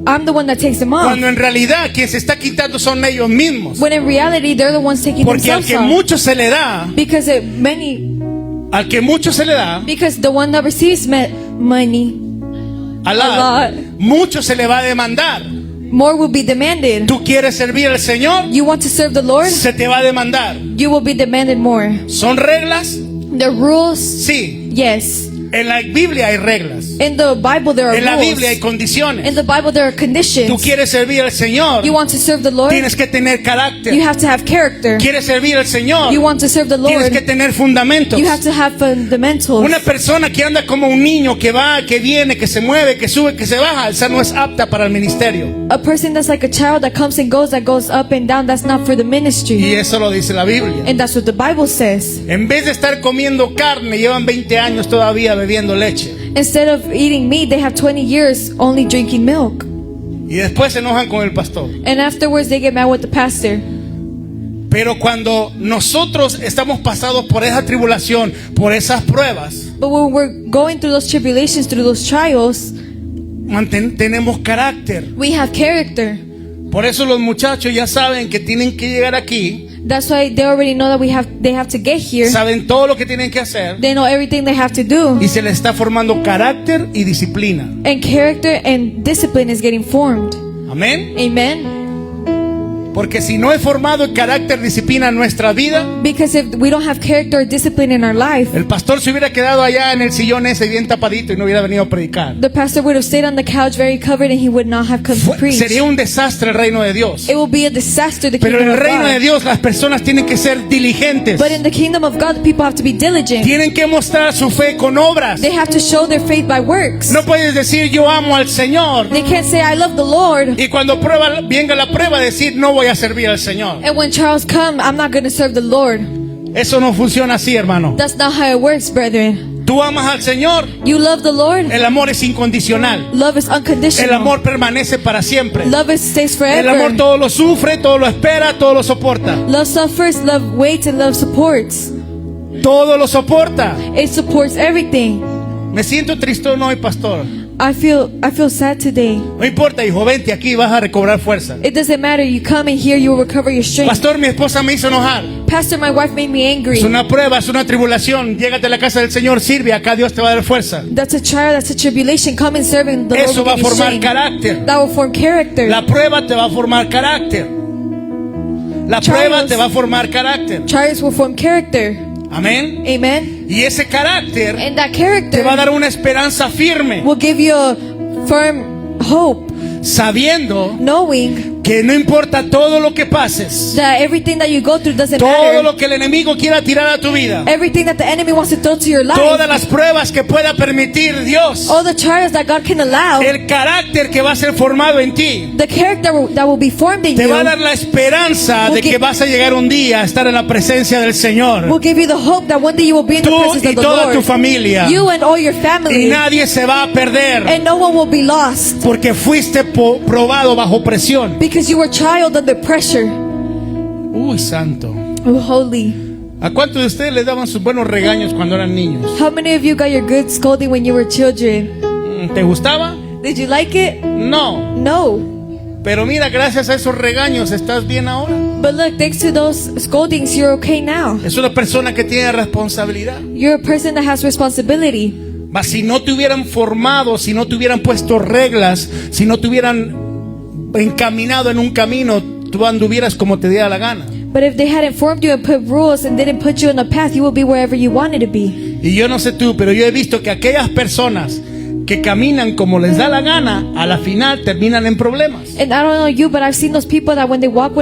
Speaker 2: I'm the one that takes them off.
Speaker 1: Cuando en realidad quien se está quitando son ellos mismos.
Speaker 2: When in reality, they're the ones taking
Speaker 1: Porque al
Speaker 2: themselves
Speaker 1: que
Speaker 2: off.
Speaker 1: mucho se le da,
Speaker 2: Because because the one that receives money,
Speaker 1: Allah,
Speaker 2: lot.
Speaker 1: mucho se le va a demandar.
Speaker 2: more will be demanded.
Speaker 1: Tú quieres servir al Señor,
Speaker 2: You want to serve the Lord,
Speaker 1: se te va a demandar.
Speaker 2: you will be demanded more.
Speaker 1: ¿Son reglas?
Speaker 2: The rules,
Speaker 1: Sí.
Speaker 2: yes.
Speaker 1: En la Biblia hay reglas.
Speaker 2: In the Bible, there are
Speaker 1: En la
Speaker 2: rules.
Speaker 1: Biblia hay condiciones.
Speaker 2: In the Bible, there are conditions.
Speaker 1: Tú quieres servir al Señor,
Speaker 2: You want to serve the Lord,
Speaker 1: tienes que tener carácter.
Speaker 2: you have to have character.
Speaker 1: Quieres servir al Señor,
Speaker 2: You want to serve the
Speaker 1: tienes
Speaker 2: Lord,
Speaker 1: que tener fundamentos.
Speaker 2: you have to have fundamentals.
Speaker 1: Una persona que anda como un niño, que va, que viene, que se mueve, que sube, que se baja, esa no es apta para el ministerio.
Speaker 2: A person that's like a child that comes and goes, that goes up and down, that's not for the
Speaker 1: Y
Speaker 2: ministry.
Speaker 1: eso lo dice la Biblia.
Speaker 2: And that's what the Bible says.
Speaker 1: En vez de estar comiendo carne, llevan 20 años todavía bebiendo leche.
Speaker 2: Instead of eating meat, they have 20 years only drinking milk.
Speaker 1: Y después se enojan con el pastor.
Speaker 2: And afterwards, they get mad with the pastor.
Speaker 1: Pero cuando nosotros estamos pasados por esa tribulación, por esas pruebas,
Speaker 2: But when we're going through those tribulations, through those trials,
Speaker 1: tenemos carácter.
Speaker 2: we have character.
Speaker 1: Por eso los muchachos ya saben que tienen que llegar aquí,
Speaker 2: That's why they already know that they have to get here.
Speaker 1: saben todo lo que tienen que hacer
Speaker 2: They know everything they have to do.
Speaker 1: y se les está formando carácter y disciplina.
Speaker 2: And character and discipline is getting formed.
Speaker 1: Amén.
Speaker 2: Amen.
Speaker 1: Porque si no he formado el carácter, disciplina en nuestra vida,
Speaker 2: Because if we don't have character or discipline in our life,
Speaker 1: el pastor se hubiera quedado allá en el sillón ese bien tapadito y no hubiera venido a predicar.
Speaker 2: the pastor would have stayed on the couch very covered and he would not have come to preach.
Speaker 1: Sería un desastre el reino de Dios.
Speaker 2: It will be a disaster, the
Speaker 1: Pero en
Speaker 2: kingdom
Speaker 1: el
Speaker 2: of
Speaker 1: reino de
Speaker 2: God.
Speaker 1: Dios las personas tienen que ser diligentes.
Speaker 2: But in the kingdom of God, the people have to be diligent.
Speaker 1: Tienen que mostrar su fe con obras.
Speaker 2: They have to show their faith by works.
Speaker 1: No puedes decir yo amo al Señor
Speaker 2: They can't say, I love the Lord.
Speaker 1: y cuando venga la prueba decir no voy a servir al Señor.
Speaker 2: And when trials come, I'm not going to serve the Lord.
Speaker 1: Eso no funciona así, hermano.
Speaker 2: That's not how it works, brethren.
Speaker 1: Tú amas al Señor,
Speaker 2: You love the Lord.
Speaker 1: el amor es incondicional.
Speaker 2: Love is
Speaker 1: El
Speaker 2: unconditional.
Speaker 1: amor permanece para siempre.
Speaker 2: Love stays
Speaker 1: El amor
Speaker 2: forever.
Speaker 1: todo lo sufre, todo lo espera, todo lo soporta.
Speaker 2: Love suffers, love waits, and love supports.
Speaker 1: Todo lo soporta.
Speaker 2: It supports everything.
Speaker 1: Me siento tristón hoy, pastor.
Speaker 2: I feel sad today.
Speaker 1: No importa, hijo, vente aquí, vas a recobrar fuerza.
Speaker 2: It doesn't matter. You come in here, you will recover your strength.
Speaker 1: Pastor, mi esposa me hizo enojar.
Speaker 2: Pastor, my wife made me angry.
Speaker 1: Es una prueba, es una tribulación. Llégate a la casa del Señor, sirve, acá Dios te va a dar fuerza.
Speaker 2: That's a trial, that's a tribulation. Come and serve and the Lord
Speaker 1: Eso
Speaker 2: will
Speaker 1: va a
Speaker 2: give you
Speaker 1: formar
Speaker 2: strength.
Speaker 1: carácter.
Speaker 2: That will form character.
Speaker 1: La prueba te va a formar carácter. La prueba te va a formar carácter.
Speaker 2: Trials will form character.
Speaker 1: Amén.
Speaker 2: Amen.
Speaker 1: Y ese carácter
Speaker 2: And that
Speaker 1: te va a
Speaker 2: character
Speaker 1: dar una esperanza firme,
Speaker 2: will give you a firm hope,
Speaker 1: sabiendo
Speaker 2: knowing
Speaker 1: que no importa todo lo que pases,
Speaker 2: that everything that you go through doesn't
Speaker 1: todo
Speaker 2: matter.
Speaker 1: lo que el enemigo quiera tirar a tu vida,
Speaker 2: Everything that the enemy wants to throw to your life,
Speaker 1: todas las pruebas que pueda permitir Dios,
Speaker 2: all the trials that God can allow,
Speaker 1: el carácter que va a ser formado en ti,
Speaker 2: the character that will be formed in
Speaker 1: te
Speaker 2: you
Speaker 1: va a dar la esperanza de que vas a llegar un día a estar en la presencia del
Speaker 2: will
Speaker 1: Señor.
Speaker 2: give you the hope that one day you will be in the
Speaker 1: Tú
Speaker 2: presence
Speaker 1: y
Speaker 2: of the
Speaker 1: toda tu
Speaker 2: Lord.
Speaker 1: familia.
Speaker 2: You and all your
Speaker 1: Y
Speaker 2: family,
Speaker 1: nadie se va a perder,
Speaker 2: and no one will be lost
Speaker 1: porque fuiste probado bajo presión.
Speaker 2: because you were child under pressure.
Speaker 1: Uy, santo.
Speaker 2: Oh, holy.
Speaker 1: ¿A cuántos de ustedes les daban sus buenos regaños cuando eran niños?
Speaker 2: How many of you got your good scolding when you were children?
Speaker 1: ¿Te gustaba?
Speaker 2: Did you like it?
Speaker 1: No.
Speaker 2: No.
Speaker 1: Pero mira, gracias a esos regaños estás bien ahora.
Speaker 2: But look, thanks to those scoldings, you're okay now.
Speaker 1: Es una persona que tiene responsabilidad.
Speaker 2: You're a person that has responsibility.
Speaker 1: Mas si no te hubieran formado, si no te hubieran puesto reglas, si no te hubieran encaminado en un camino, tú anduvieras como te diera la gana.
Speaker 2: But if they hadn't formed you and put rules and didn't put you on a path, you would be wherever you wanted to be.
Speaker 1: Y yo no sé tú, pero yo he visto que aquellas personas que caminan como les da la gana, a la final terminan en problemas.
Speaker 2: And I don't know you, but I've seen those people that when they walk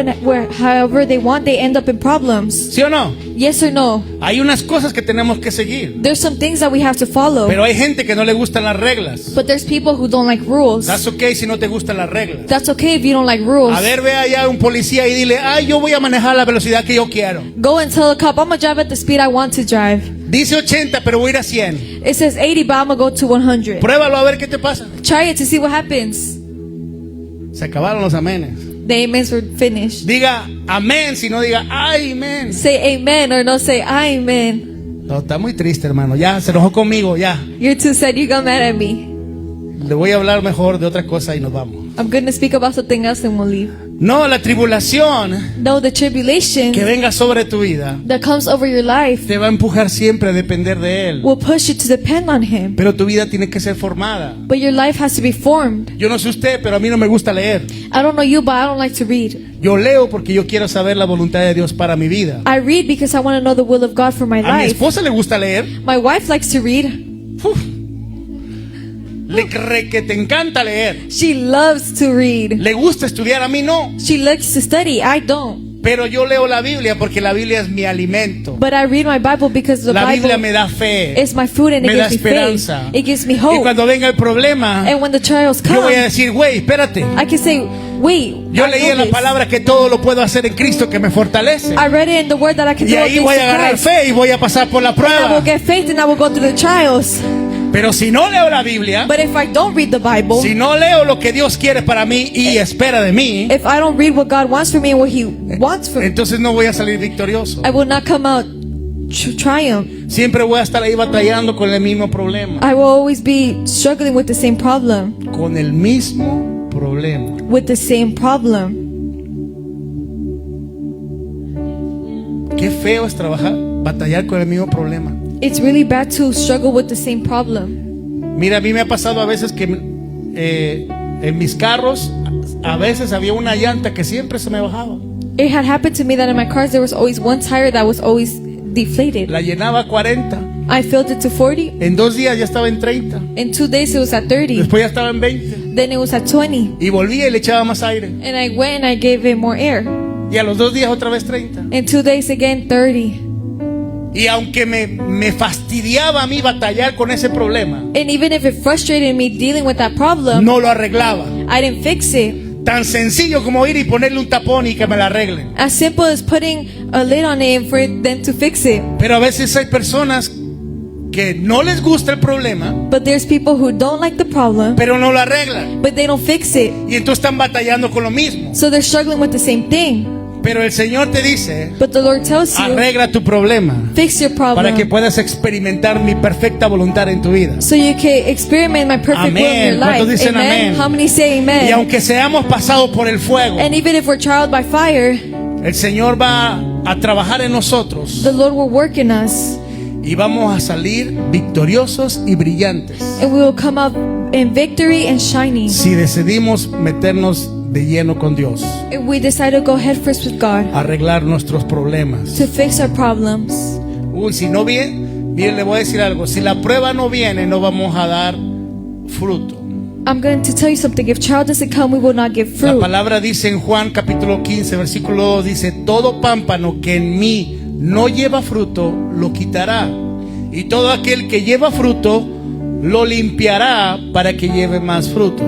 Speaker 2: however they want, they end up in problems.
Speaker 1: ¿Sí o no?
Speaker 2: Yes or no?
Speaker 1: Hay unas cosas que tenemos que seguir.
Speaker 2: There's some things that we have to follow.
Speaker 1: Pero hay gente que no le gustan las reglas.
Speaker 2: But there's people who don't like rules.
Speaker 1: That's okay si no te gustan las reglas.
Speaker 2: That's okay if you don't like rules.
Speaker 1: A ver, ve allá a un policía y dile, ay, yo voy a manejar a la velocidad que yo quiero.
Speaker 2: Go and tell a cop, I'm gonna drive at the speed I want to drive.
Speaker 1: Dice 80, pero voy a ir a 100.
Speaker 2: It says 80, but I'm gonna go to 100.
Speaker 1: Pruébalo a ver qué te pasa.
Speaker 2: Try it to see what happens.
Speaker 1: Se acabaron los amenes.
Speaker 2: The amens were finished.
Speaker 1: Diga amén, si no diga ay, amén.
Speaker 2: Say amen or no say amen.
Speaker 1: No, está muy triste, hermano. Ya, se enojó conmigo, ya.
Speaker 2: You're too sad, you got mad at me.
Speaker 1: Le voy a hablar mejor de otra cosa y nos vamos.
Speaker 2: I'm gonna speak about something else and we'll leave.
Speaker 1: No, la tribulación
Speaker 2: No, the tribulation
Speaker 1: que venga sobre tu vida
Speaker 2: that comes over your life
Speaker 1: te va a empujar siempre a depender de Él.
Speaker 2: will push you to depend on Him.
Speaker 1: Pero tu vida tiene que ser formada.
Speaker 2: But your life has to be formed.
Speaker 1: Yo no sé usted, pero a mí no me gusta leer.
Speaker 2: I don't know you, but I don't like to read.
Speaker 1: Yo leo porque yo quiero saber la voluntad de Dios para mi vida.
Speaker 2: I read because I want to know the will of God for my
Speaker 1: A mi
Speaker 2: life.
Speaker 1: esposa le gusta leer.
Speaker 2: My wife likes to read.
Speaker 1: Uf. Que te encanta leer.
Speaker 2: She loves to read.
Speaker 1: Le gusta estudiar, a mí no.
Speaker 2: She likes to study. I don't.
Speaker 1: Pero yo leo la Biblia porque la Biblia es mi alimento.
Speaker 2: But I read my Bible because the
Speaker 1: La Biblia me
Speaker 2: Bible
Speaker 1: da fe.
Speaker 2: is my food and it
Speaker 1: Me da
Speaker 2: gives me
Speaker 1: esperanza.
Speaker 2: faith. It gives me
Speaker 1: Y
Speaker 2: hope.
Speaker 1: cuando venga el problema,
Speaker 2: And when the trials
Speaker 1: yo voy a
Speaker 2: come,
Speaker 1: decir, güey, espérate.
Speaker 2: I can say, wait,
Speaker 1: Yo
Speaker 2: I
Speaker 1: leí
Speaker 2: know
Speaker 1: en la
Speaker 2: this.
Speaker 1: palabra que todo lo puedo hacer en Cristo que me fortalece.
Speaker 2: I read it in the word that I can
Speaker 1: Y
Speaker 2: do all
Speaker 1: ahí
Speaker 2: things
Speaker 1: voy a
Speaker 2: through
Speaker 1: agarrar
Speaker 2: Christ.
Speaker 1: fe y voy a pasar por la
Speaker 2: And I will
Speaker 1: prueba.
Speaker 2: get faith and I will go through the trials.
Speaker 1: Pero si no leo la Biblia,
Speaker 2: But if I don't read the Bible,
Speaker 1: si no leo lo que Dios quiere para mí y espera de mí,
Speaker 2: if I don't read what God wants for me and what He wants for me,
Speaker 1: entonces no voy a salir victorioso.
Speaker 2: I will not come out triumph.
Speaker 1: Siempre voy a estar ahí batallando con el mismo problema.
Speaker 2: I will always be struggling with the same problem.
Speaker 1: Con el mismo problema.
Speaker 2: With the same problem.
Speaker 1: Qué feo es batallar con el mismo problema.
Speaker 2: It's really bad to struggle with the same problem.
Speaker 1: Mira, a mí me ha pasado a veces que en mis carros, a veces había una llanta que siempre se me bajaba.
Speaker 2: It had happened to me that in my cars there was always one tire that was always deflated.
Speaker 1: La llenaba a 40.
Speaker 2: I filled it to 40.
Speaker 1: En 2 días ya estaba en 30.
Speaker 2: In 2 days it was at 30.
Speaker 1: Después ya estaba en 20.
Speaker 2: Then it was at 20.
Speaker 1: Y volvía y le echaba más aire.
Speaker 2: And I went and I gave it more air.
Speaker 1: Y a los 2 días otra vez 30.
Speaker 2: In 2 days again 30.
Speaker 1: Y aunque me fastidiaba a mí batallar con ese problema,
Speaker 2: And even if it frustrated me dealing with that problem,
Speaker 1: no lo arreglaba.
Speaker 2: I didn't fix it.
Speaker 1: Tan sencillo como ir y ponerle un tapón y que me la arreglen.
Speaker 2: As simple as putting a lid on it and for them to fix it.
Speaker 1: Pero a veces hay personas que no les gusta el problema,
Speaker 2: But there's people who don't like the problem,
Speaker 1: pero no lo arreglan.
Speaker 2: but they don't fix it.
Speaker 1: Y entonces están batallando con lo mismo.
Speaker 2: So they're struggling with the same thing.
Speaker 1: Pero el Señor te dice,
Speaker 2: But the Lord tells you,
Speaker 1: arregla tu problema
Speaker 2: fix your
Speaker 1: para que
Speaker 2: problem
Speaker 1: puedas experimentar mi perfecta voluntad en tu vida.
Speaker 2: so you can experiment my perfect will in
Speaker 1: Amén.
Speaker 2: your
Speaker 1: ¿Cuántos
Speaker 2: life.
Speaker 1: dicen amén?
Speaker 2: How many say
Speaker 1: Y
Speaker 2: amen?
Speaker 1: aunque seamos pasados por el fuego,
Speaker 2: And even if we're tried by fire,
Speaker 1: el Señor va a trabajar en nosotros
Speaker 2: the Lord will work in us,
Speaker 1: y vamos a salir victoriosos y brillantes
Speaker 2: and we will come up in victory and shining.
Speaker 1: si decidimos meternos de lleno con Dios,
Speaker 2: If we decide to go head first with God,
Speaker 1: arreglar nuestros problemas.
Speaker 2: to fix our problems.
Speaker 1: Uy, si no viene, bien, le voy a decir algo, si la prueba no viene, no vamos a dar fruto.
Speaker 2: I'm going to tell you something. If trial doesn't come, we will not give
Speaker 1: La
Speaker 2: fruit.
Speaker 1: palabra dice en Juan capítulo 15, versículo 2, dice, todo pámpano que en mí no lleva fruto, lo quitará. Y todo aquel que lleva fruto, lo limpiará para que lleve más fruto.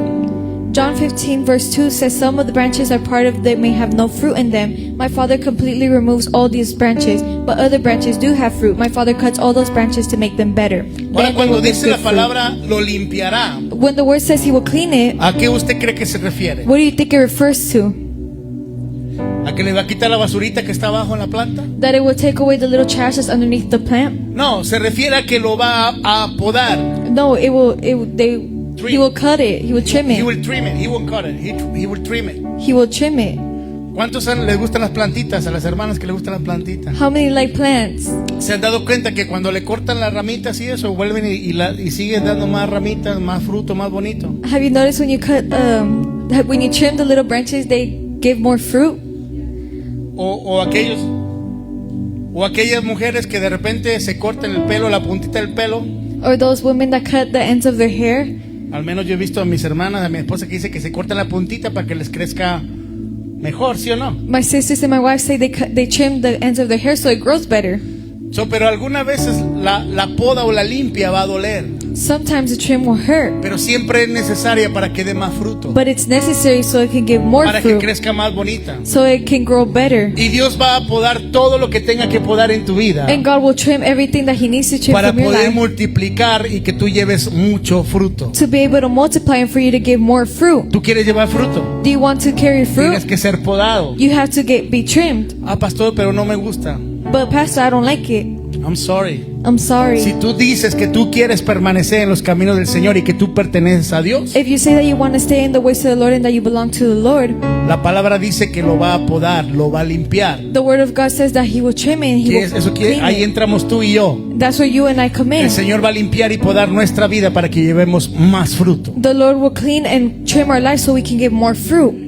Speaker 2: John 15 verse 2 says, some of the branches are part of that may have no fruit in them. My Father completely removes all these branches, but other branches do have fruit. My Father cuts all those branches to make them better.
Speaker 1: Ahora,
Speaker 2: Then they
Speaker 1: cuando
Speaker 2: will give
Speaker 1: dice la
Speaker 2: good fruit.
Speaker 1: palabra lo limpiará,
Speaker 2: When the word says he will clean it,
Speaker 1: ¿a qué usted cree que se refiere?
Speaker 2: what do you think it refers to?
Speaker 1: ¿A que le va a quitar la basurita que está abajo en la planta?
Speaker 2: That it will take away the little trash that's underneath the plant?
Speaker 1: No, se refiere a que lo va a podar.
Speaker 2: No, he will cut it. He will trim
Speaker 1: He
Speaker 2: it.
Speaker 1: will trim it. He won't cut it. He will trim it.
Speaker 2: He will trim it.
Speaker 1: ¿Cuántos les gustan las plantitas? A las hermanas que les gustan las plantitas.
Speaker 2: How many like plants?
Speaker 1: ¿Se han dado cuenta que cuando le cortan las ramitas y eso, vuelven y siguen dando más ramitas, más fruto, más bonito?
Speaker 2: Have you noticed when you cut, that when you trim the little branches, they give more fruit?
Speaker 1: O aquellas mujeres que de repente se cortan el pelo, la puntita del pelo.
Speaker 2: Or those women that cut the ends of their hair?
Speaker 1: Al menos yo he visto a mis hermanas, a mi esposa que dice que se cortan la puntita para que les crezca mejor, ¿sí o no?
Speaker 2: My sisters and my wife say they trim the ends of their hair so it grows better.
Speaker 1: Pero algunas veces la poda o la limpia va a doler,
Speaker 2: Sometimes the trim will hurt,
Speaker 1: pero siempre es necesaria para que dé más fruto,
Speaker 2: but it's necessary so it can give more
Speaker 1: para que
Speaker 2: fruit,
Speaker 1: crezca más bonita.
Speaker 2: so it can grow better.
Speaker 1: Y Dios va a podar todo lo que tenga que podar en tu vida
Speaker 2: And God will trim everything that He needs to trim
Speaker 1: para
Speaker 2: from your
Speaker 1: poder
Speaker 2: life
Speaker 1: multiplicar y que tú lleves mucho fruto.
Speaker 2: to be able to multiply and for you to give more fruit.
Speaker 1: ¿Tú quieres llevar fruto?
Speaker 2: Do you want to carry
Speaker 1: Tienes
Speaker 2: fruit?
Speaker 1: que ser podado.
Speaker 2: You have to be trimmed.
Speaker 1: Ah, pastor, pero no me gusta.
Speaker 2: But Pastor, I don't like it.
Speaker 1: I'm sorry.
Speaker 2: I'm sorry.
Speaker 1: Si tú dices que tú quieres permanecer en los caminos del Señor y que tú perteneces a Dios,
Speaker 2: If you say that you want to stay in the ways of the Lord and that you belong to the Lord,
Speaker 1: la palabra dice que lo va a podar, lo va a limpiar.
Speaker 2: the Word of God says that He will trim it and He
Speaker 1: ¿Qué es? Eso
Speaker 2: will
Speaker 1: quiere,
Speaker 2: clean
Speaker 1: ahí
Speaker 2: it.
Speaker 1: entramos tú y yo.
Speaker 2: That's where you and I come
Speaker 1: El
Speaker 2: in.
Speaker 1: Señor va a limpiar y podar nuestra vida para que llevemos más fruto.
Speaker 2: The Lord will clean and trim our life so we can give more fruit.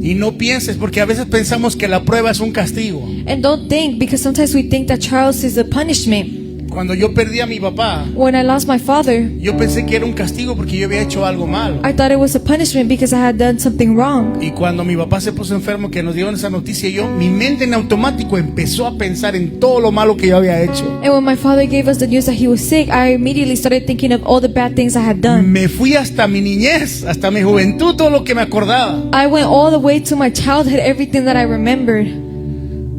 Speaker 1: Y no pienses, porque a veces pensamos que la prueba es un castigo.
Speaker 2: And don't think, because sometimes we think that trials is a punishment.
Speaker 1: Cuando yo perdí a mi papá,
Speaker 2: When I lost my father,
Speaker 1: yo pensé que era un castigo porque yo había hecho algo malo.
Speaker 2: I thought it was a punishment because I had done something wrong.
Speaker 1: Y cuando mi papá se puso enfermo, que nos dieron esa noticia, mi mente en automático empezó a pensar en todo lo malo que yo había hecho.
Speaker 2: And when my father gave us the news that he was sick, I immediately started thinking of all the bad things I had done.
Speaker 1: Me fui hasta mi niñez, hasta mi juventud, todo lo que me acordaba.
Speaker 2: I went all the way to my childhood, everything that I remembered.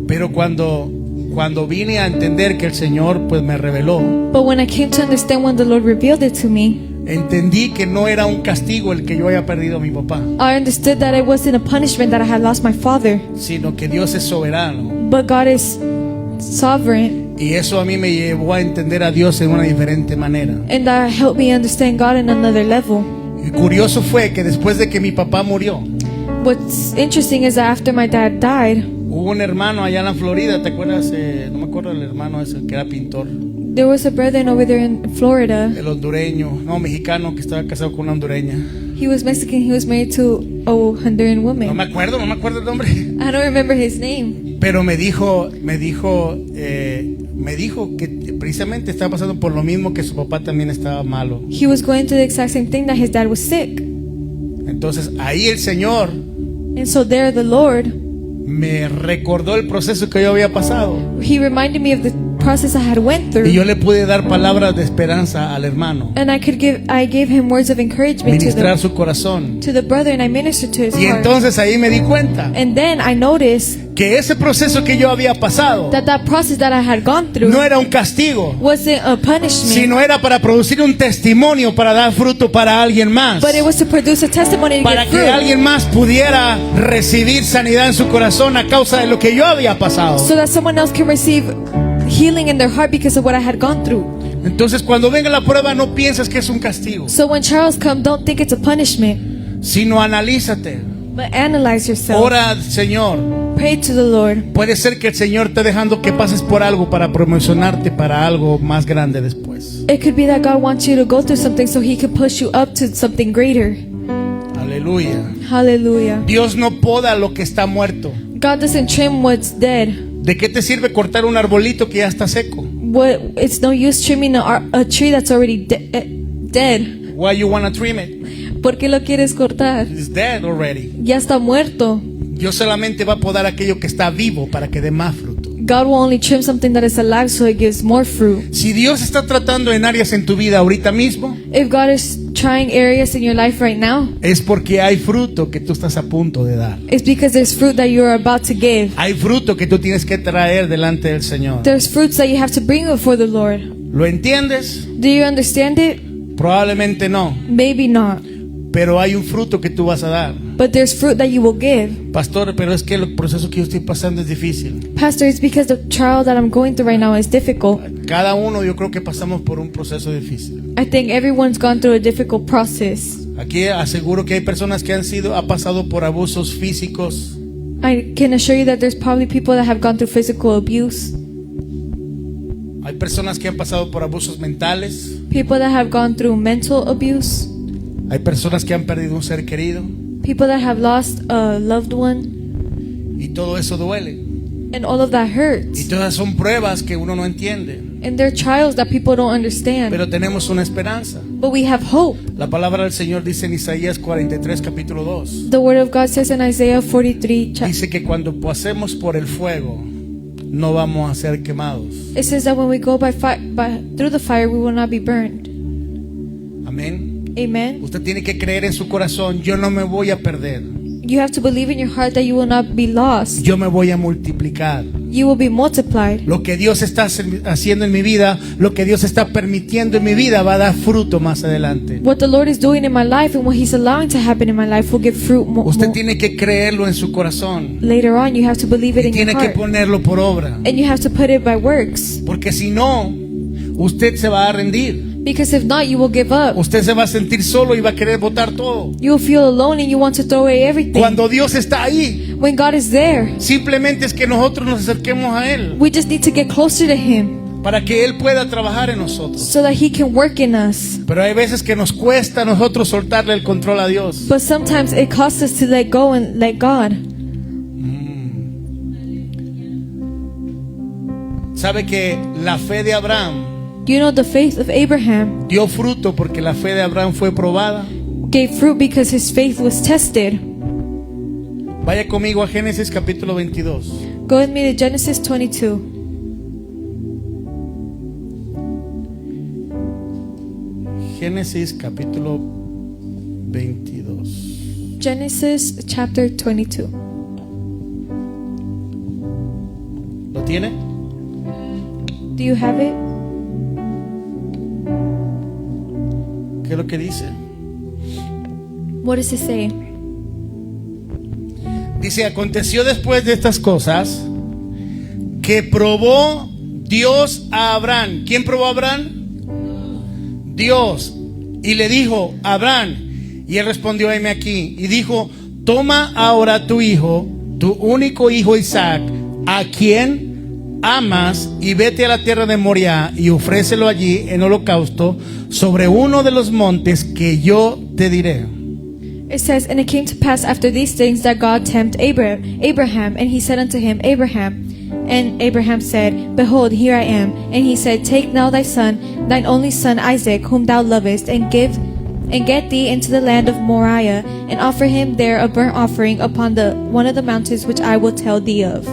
Speaker 1: Pero cuando vine a entender que el Señor pues me reveló,
Speaker 2: But when I came to understand when the Lord revealed it to me,
Speaker 1: entendí que no era un castigo el que yo haya perdido a mi papá,
Speaker 2: I understood that it wasn't a punishment that I had lost my father,
Speaker 1: sino que Dios es soberano.
Speaker 2: but God is sovereign.
Speaker 1: Y eso a mí me llevó a entender a Dios en una diferente manera.
Speaker 2: And that helped me understand God in another level.
Speaker 1: Y curioso fue que después de que mi papá murió,
Speaker 2: What's interesting is that after my dad died,
Speaker 1: hubo un hermano allá en la Florida, ¿te acuerdas? No me acuerdo del hermano ese que era pintor,
Speaker 2: there was a brother over there in Florida.
Speaker 1: el hondureño, no, mexicano, que estaba casado con una hondureña.
Speaker 2: He was Mexican. He was married to a Honduran
Speaker 1: No
Speaker 2: woman.
Speaker 1: me acuerdo el nombre.
Speaker 2: I don't remember his name.
Speaker 1: Pero me dijo que precisamente estaba pasando por lo mismo, que su papá también estaba malo.
Speaker 2: He was going through the exact same thing, that his dad was sick.
Speaker 1: Entonces ahí el Señor
Speaker 2: And so there the Lord,
Speaker 1: me recordó el proceso que yo había pasado.
Speaker 2: He reminded me of the process I had went through.
Speaker 1: Y yo le pude dar palabras de esperanza al hermano,
Speaker 2: And I gave him words of encouragement
Speaker 1: ministrar su corazón.
Speaker 2: to the brother, and I ministered to his
Speaker 1: Y
Speaker 2: heart.
Speaker 1: entonces ahí me di cuenta
Speaker 2: And then I noticed
Speaker 1: que ese proceso que yo había pasado
Speaker 2: that process that I had gone through
Speaker 1: no era un castigo,
Speaker 2: wasn't a punishment,
Speaker 1: sino era para producir un testimonio, para dar fruto para alguien más,
Speaker 2: but it was to produce a testimony to
Speaker 1: para
Speaker 2: get
Speaker 1: que
Speaker 2: fruit,
Speaker 1: alguien más pudiera recibir sanidad en su corazón a causa de lo que yo había pasado.
Speaker 2: so that someone else can receive healing in their heart because of what I had gone through.
Speaker 1: Entonces, cuando venga la prueba, no pienses que es un castigo,
Speaker 2: So when trials come, don't think it's a punishment,
Speaker 1: sino analízate.
Speaker 2: but analyze yourself.
Speaker 1: Ora al Señor.
Speaker 2: Pray to the Lord.
Speaker 1: Puede ser que el Señor esté dejando que pases por algo para promocionarte para algo más grande después.
Speaker 2: It could be that God wants you to go through something so He can push you up to something greater.
Speaker 1: Aleluya.
Speaker 2: Hallelujah.
Speaker 1: Dios no poda lo que está muerto.
Speaker 2: God doesn't trim what's dead.
Speaker 1: ¿De qué te sirve cortar un arbolito que ya está seco?
Speaker 2: It's no use trimming a tree that's already dead.
Speaker 1: Why you wanna trim it?
Speaker 2: ¿Por qué lo quieres cortar?
Speaker 1: It's dead already.
Speaker 2: Ya está muerto.
Speaker 1: Dios solamente va a podar aquello que está vivo para que dé más fruto.
Speaker 2: God will only trim something that is alive so it gives more fruit.
Speaker 1: Si Dios está tratando en áreas en tu vida ahorita mismo,
Speaker 2: If God is trying areas in your life right now,
Speaker 1: es porque hay fruto que tú estás a punto de dar.
Speaker 2: it's because there's fruit that you're about to give.
Speaker 1: Hay fruto que tú tienes que traer delante del Señor.
Speaker 2: There's fruits that you have to bring before the Lord.
Speaker 1: ¿Lo entiendes?
Speaker 2: Do you understand it?
Speaker 1: Probablemente no,
Speaker 2: Maybe not.
Speaker 1: pero hay un fruto que tú vas a dar.
Speaker 2: But there's fruit that you will give.
Speaker 1: Pastor, pero es que el proceso que yo estoy pasando es difícil.
Speaker 2: Pastor, it's because the trial that I'm going through right now is difficult.
Speaker 1: Cada uno yo creo que pasamos por un proceso difícil.
Speaker 2: I think everyone's gone through a difficult process.
Speaker 1: Aquí aseguro que hay personas que ha pasado por abusos físicos,
Speaker 2: I can assure you that there's probably people that have gone through physical abuse,
Speaker 1: hay personas que han pasado por abusos mentales,
Speaker 2: people that have gone through mental abuse,
Speaker 1: hay personas que han perdido un ser querido
Speaker 2: people that have lost a loved one,
Speaker 1: y todo eso duele.
Speaker 2: and all of that
Speaker 1: Y
Speaker 2: hurts.
Speaker 1: todas son pruebas que uno no entiende,
Speaker 2: And there are trials that people don't understand.
Speaker 1: pero tenemos una esperanza.
Speaker 2: But we have hope.
Speaker 1: La palabra del Señor dice en Isaías 43 capítulo 2.
Speaker 2: The word of God says in Isaiah 43,
Speaker 1: Dice que cuando pasemos por el fuego no vamos a ser quemados.
Speaker 2: it says that when we go through the fire, we will not be burned.
Speaker 1: Amén.
Speaker 2: Amen.
Speaker 1: Usted tiene que creer en su corazón, yo no me voy a perder,
Speaker 2: You have to believe in your heart that you will not be lost.
Speaker 1: yo me voy a multiplicar.
Speaker 2: You will be multiplied.
Speaker 1: Lo que Dios está haciendo en mi vida, lo que Dios está permitiendo en mi vida va a dar fruto más adelante.
Speaker 2: What the Lord is doing in my life and what He's allowing to happen in my life will give fruit
Speaker 1: Usted tiene que creerlo en su corazón
Speaker 2: later on. You have to believe it
Speaker 1: y
Speaker 2: in your
Speaker 1: tiene que
Speaker 2: heart.
Speaker 1: ponerlo por obra,
Speaker 2: And you have to put it by works.
Speaker 1: porque si no, usted se va a rendir.
Speaker 2: Because if not, you will give up.
Speaker 1: Usted se va a sentir solo y va a querer botar todo.
Speaker 2: You will feel alone and you want to throw away everything.
Speaker 1: Cuando Dios está ahí,
Speaker 2: When God is there,
Speaker 1: simplemente es que nosotros nos acerquemos a Él
Speaker 2: we just need to get closer to Him
Speaker 1: para que Él pueda trabajar en nosotros.
Speaker 2: so that He can work in us.
Speaker 1: Pero hay veces que nos cuesta a nosotros soltarle el control a Dios.
Speaker 2: But sometimes it costs us to let go and let God.
Speaker 1: Sabe que la fe de Abraham
Speaker 2: You know, the faith of Abraham
Speaker 1: dio fruto porque la fe de Abraham fue probada.
Speaker 2: gave fruit because his faith was tested.
Speaker 1: Vaya conmigo a Génesis capítulo 22.
Speaker 2: Go with me to Genesis 22.
Speaker 1: Génesis capítulo 22.
Speaker 2: Genesis chapter 22.
Speaker 1: ¿Lo tiene?
Speaker 2: Do you have it?
Speaker 1: ¿Qué es lo que dice?
Speaker 2: What does it say?
Speaker 1: Dice, aconteció después de estas cosas que probó Dios a Abraham. ¿Quién probó a Abraham? Dios. Y le dijo, Abraham, y él respondió, heme aquí. Y dijo, toma ahora tu hijo, tu único hijo Isaac, a quien amas, y vete a la tierra de Moriah y ofrécelo allí en holocausto sobre uno de los montes que yo te diré.
Speaker 2: It says, and it came to pass after these things that God tempted Abraham, and he said unto him, Abraham. And Abraham said, Behold, here I am. And he said, Take now thy son, thine only son Isaac, whom thou lovest, and get thee into the land of Moriah, and offer him there a burnt offering upon one of the mountains which I will tell thee of.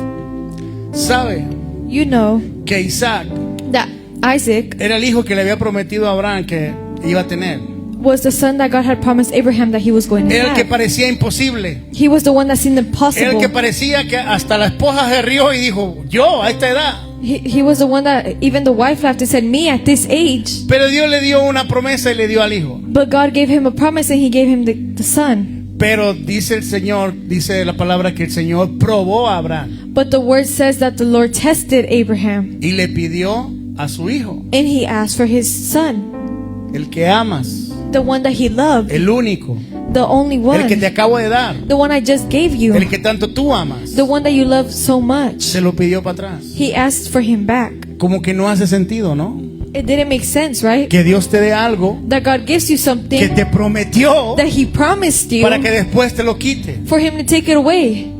Speaker 1: ¿Sabe
Speaker 2: You know
Speaker 1: que Isaac
Speaker 2: that Isaac
Speaker 1: era el hijo que le había prometido a Abraham que iba a tener.
Speaker 2: was the son that God had promised Abraham that he was going to
Speaker 1: Era el que
Speaker 2: have.
Speaker 1: parecía imposible.
Speaker 2: He was the one that seemed
Speaker 1: Era el
Speaker 2: impossible.
Speaker 1: que parecía que hasta la esposa se rió y dijo, yo a esta edad.
Speaker 2: He was the one that even the wife laughed and said, me at this age.
Speaker 1: Pero Dios le dio una promesa y le dio al hijo.
Speaker 2: But God gave him a promise and he gave him the son.
Speaker 1: Pero dice el Señor, dice la palabra que el Señor probó a Abraham
Speaker 2: But the word says that the Lord tested Abraham
Speaker 1: y le pidió a su hijo,
Speaker 2: and he asked for his son,
Speaker 1: el que amas,
Speaker 2: the one that he loved,
Speaker 1: el único,
Speaker 2: the only
Speaker 1: el que te
Speaker 2: one,
Speaker 1: acabo de dar,
Speaker 2: the one I just gave you,
Speaker 1: el que tanto tú amas.
Speaker 2: the one that you love so much.
Speaker 1: Se lo pidió para atrás.
Speaker 2: He asked for him back.
Speaker 1: Como que no hace sentido, ¿no?
Speaker 2: It didn't make sense, right?
Speaker 1: Que Dios te dé algo
Speaker 2: That God gives you
Speaker 1: que
Speaker 2: something
Speaker 1: te prometió
Speaker 2: that he promised you
Speaker 1: para que después te lo quite.
Speaker 2: for him to take it away.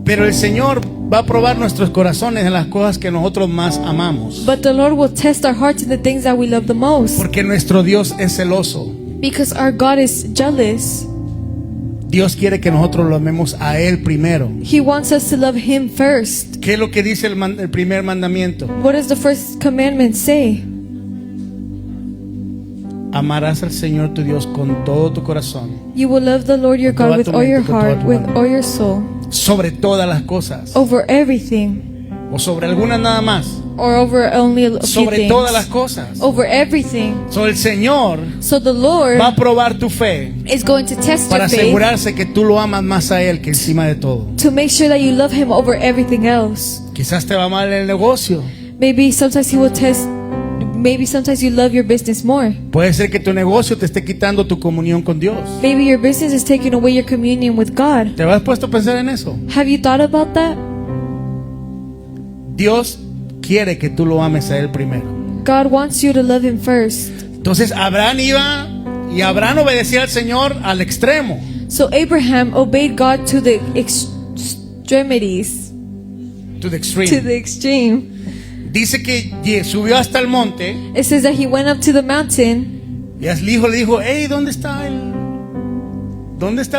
Speaker 1: Pero el Señor va a probar nuestros corazones en las cosas que nosotros más amamos.
Speaker 2: But the Lord will test our hearts in the things that we love the most.
Speaker 1: Porque nuestro Dios es celoso.
Speaker 2: Because our God is jealous.
Speaker 1: Dios quiere que nosotros lo amemos a Él primero.
Speaker 2: He wants us to love him first.
Speaker 1: ¿Qué es lo que dice el primer mandamiento?
Speaker 2: What does the first commandment say?
Speaker 1: Amarás al Señor tu Dios con todo tu corazón,
Speaker 2: You will love the Lord your
Speaker 1: Con toda
Speaker 2: God with
Speaker 1: tu
Speaker 2: all your
Speaker 1: mente, con toda
Speaker 2: heart,
Speaker 1: tu
Speaker 2: with
Speaker 1: alma.
Speaker 2: all your soul,
Speaker 1: sobre todas las cosas,
Speaker 2: over everything,
Speaker 1: o sobre algunas nada más,
Speaker 2: or over only a few
Speaker 1: sobre todas las
Speaker 2: things,
Speaker 1: cosas.
Speaker 2: over everything.
Speaker 1: So, el Señor
Speaker 2: So the Lord
Speaker 1: va a probar tu fe
Speaker 2: is going to test
Speaker 1: para
Speaker 2: your faith
Speaker 1: asegurarse que tú lo amas más a Él que encima de todo.
Speaker 2: to make sure that you love him over everything else.
Speaker 1: Quizás te va mal el negocio.
Speaker 2: Maybe sometimes he will test, maybe sometimes you love your business more.
Speaker 1: Puede ser que tu negocio te esté quitando tu comunión con Dios.
Speaker 2: Maybe your business is taking away your communion with God.
Speaker 1: ¿Te has puesto a pensar en eso?
Speaker 2: Have you thought about that?
Speaker 1: Dios quiere que tú lo ames a Él primero.
Speaker 2: God wants you to love him first.
Speaker 1: Entonces Abraham iba y Abraham obedecía al Señor al extremo.
Speaker 2: So Abraham obeyed God to the extremities,
Speaker 1: To the extreme.
Speaker 2: to the extreme.
Speaker 1: Dice que subió hasta el monte
Speaker 2: It says that he went up to the mountain
Speaker 1: y el hijo le dijo, hey, ¿dónde está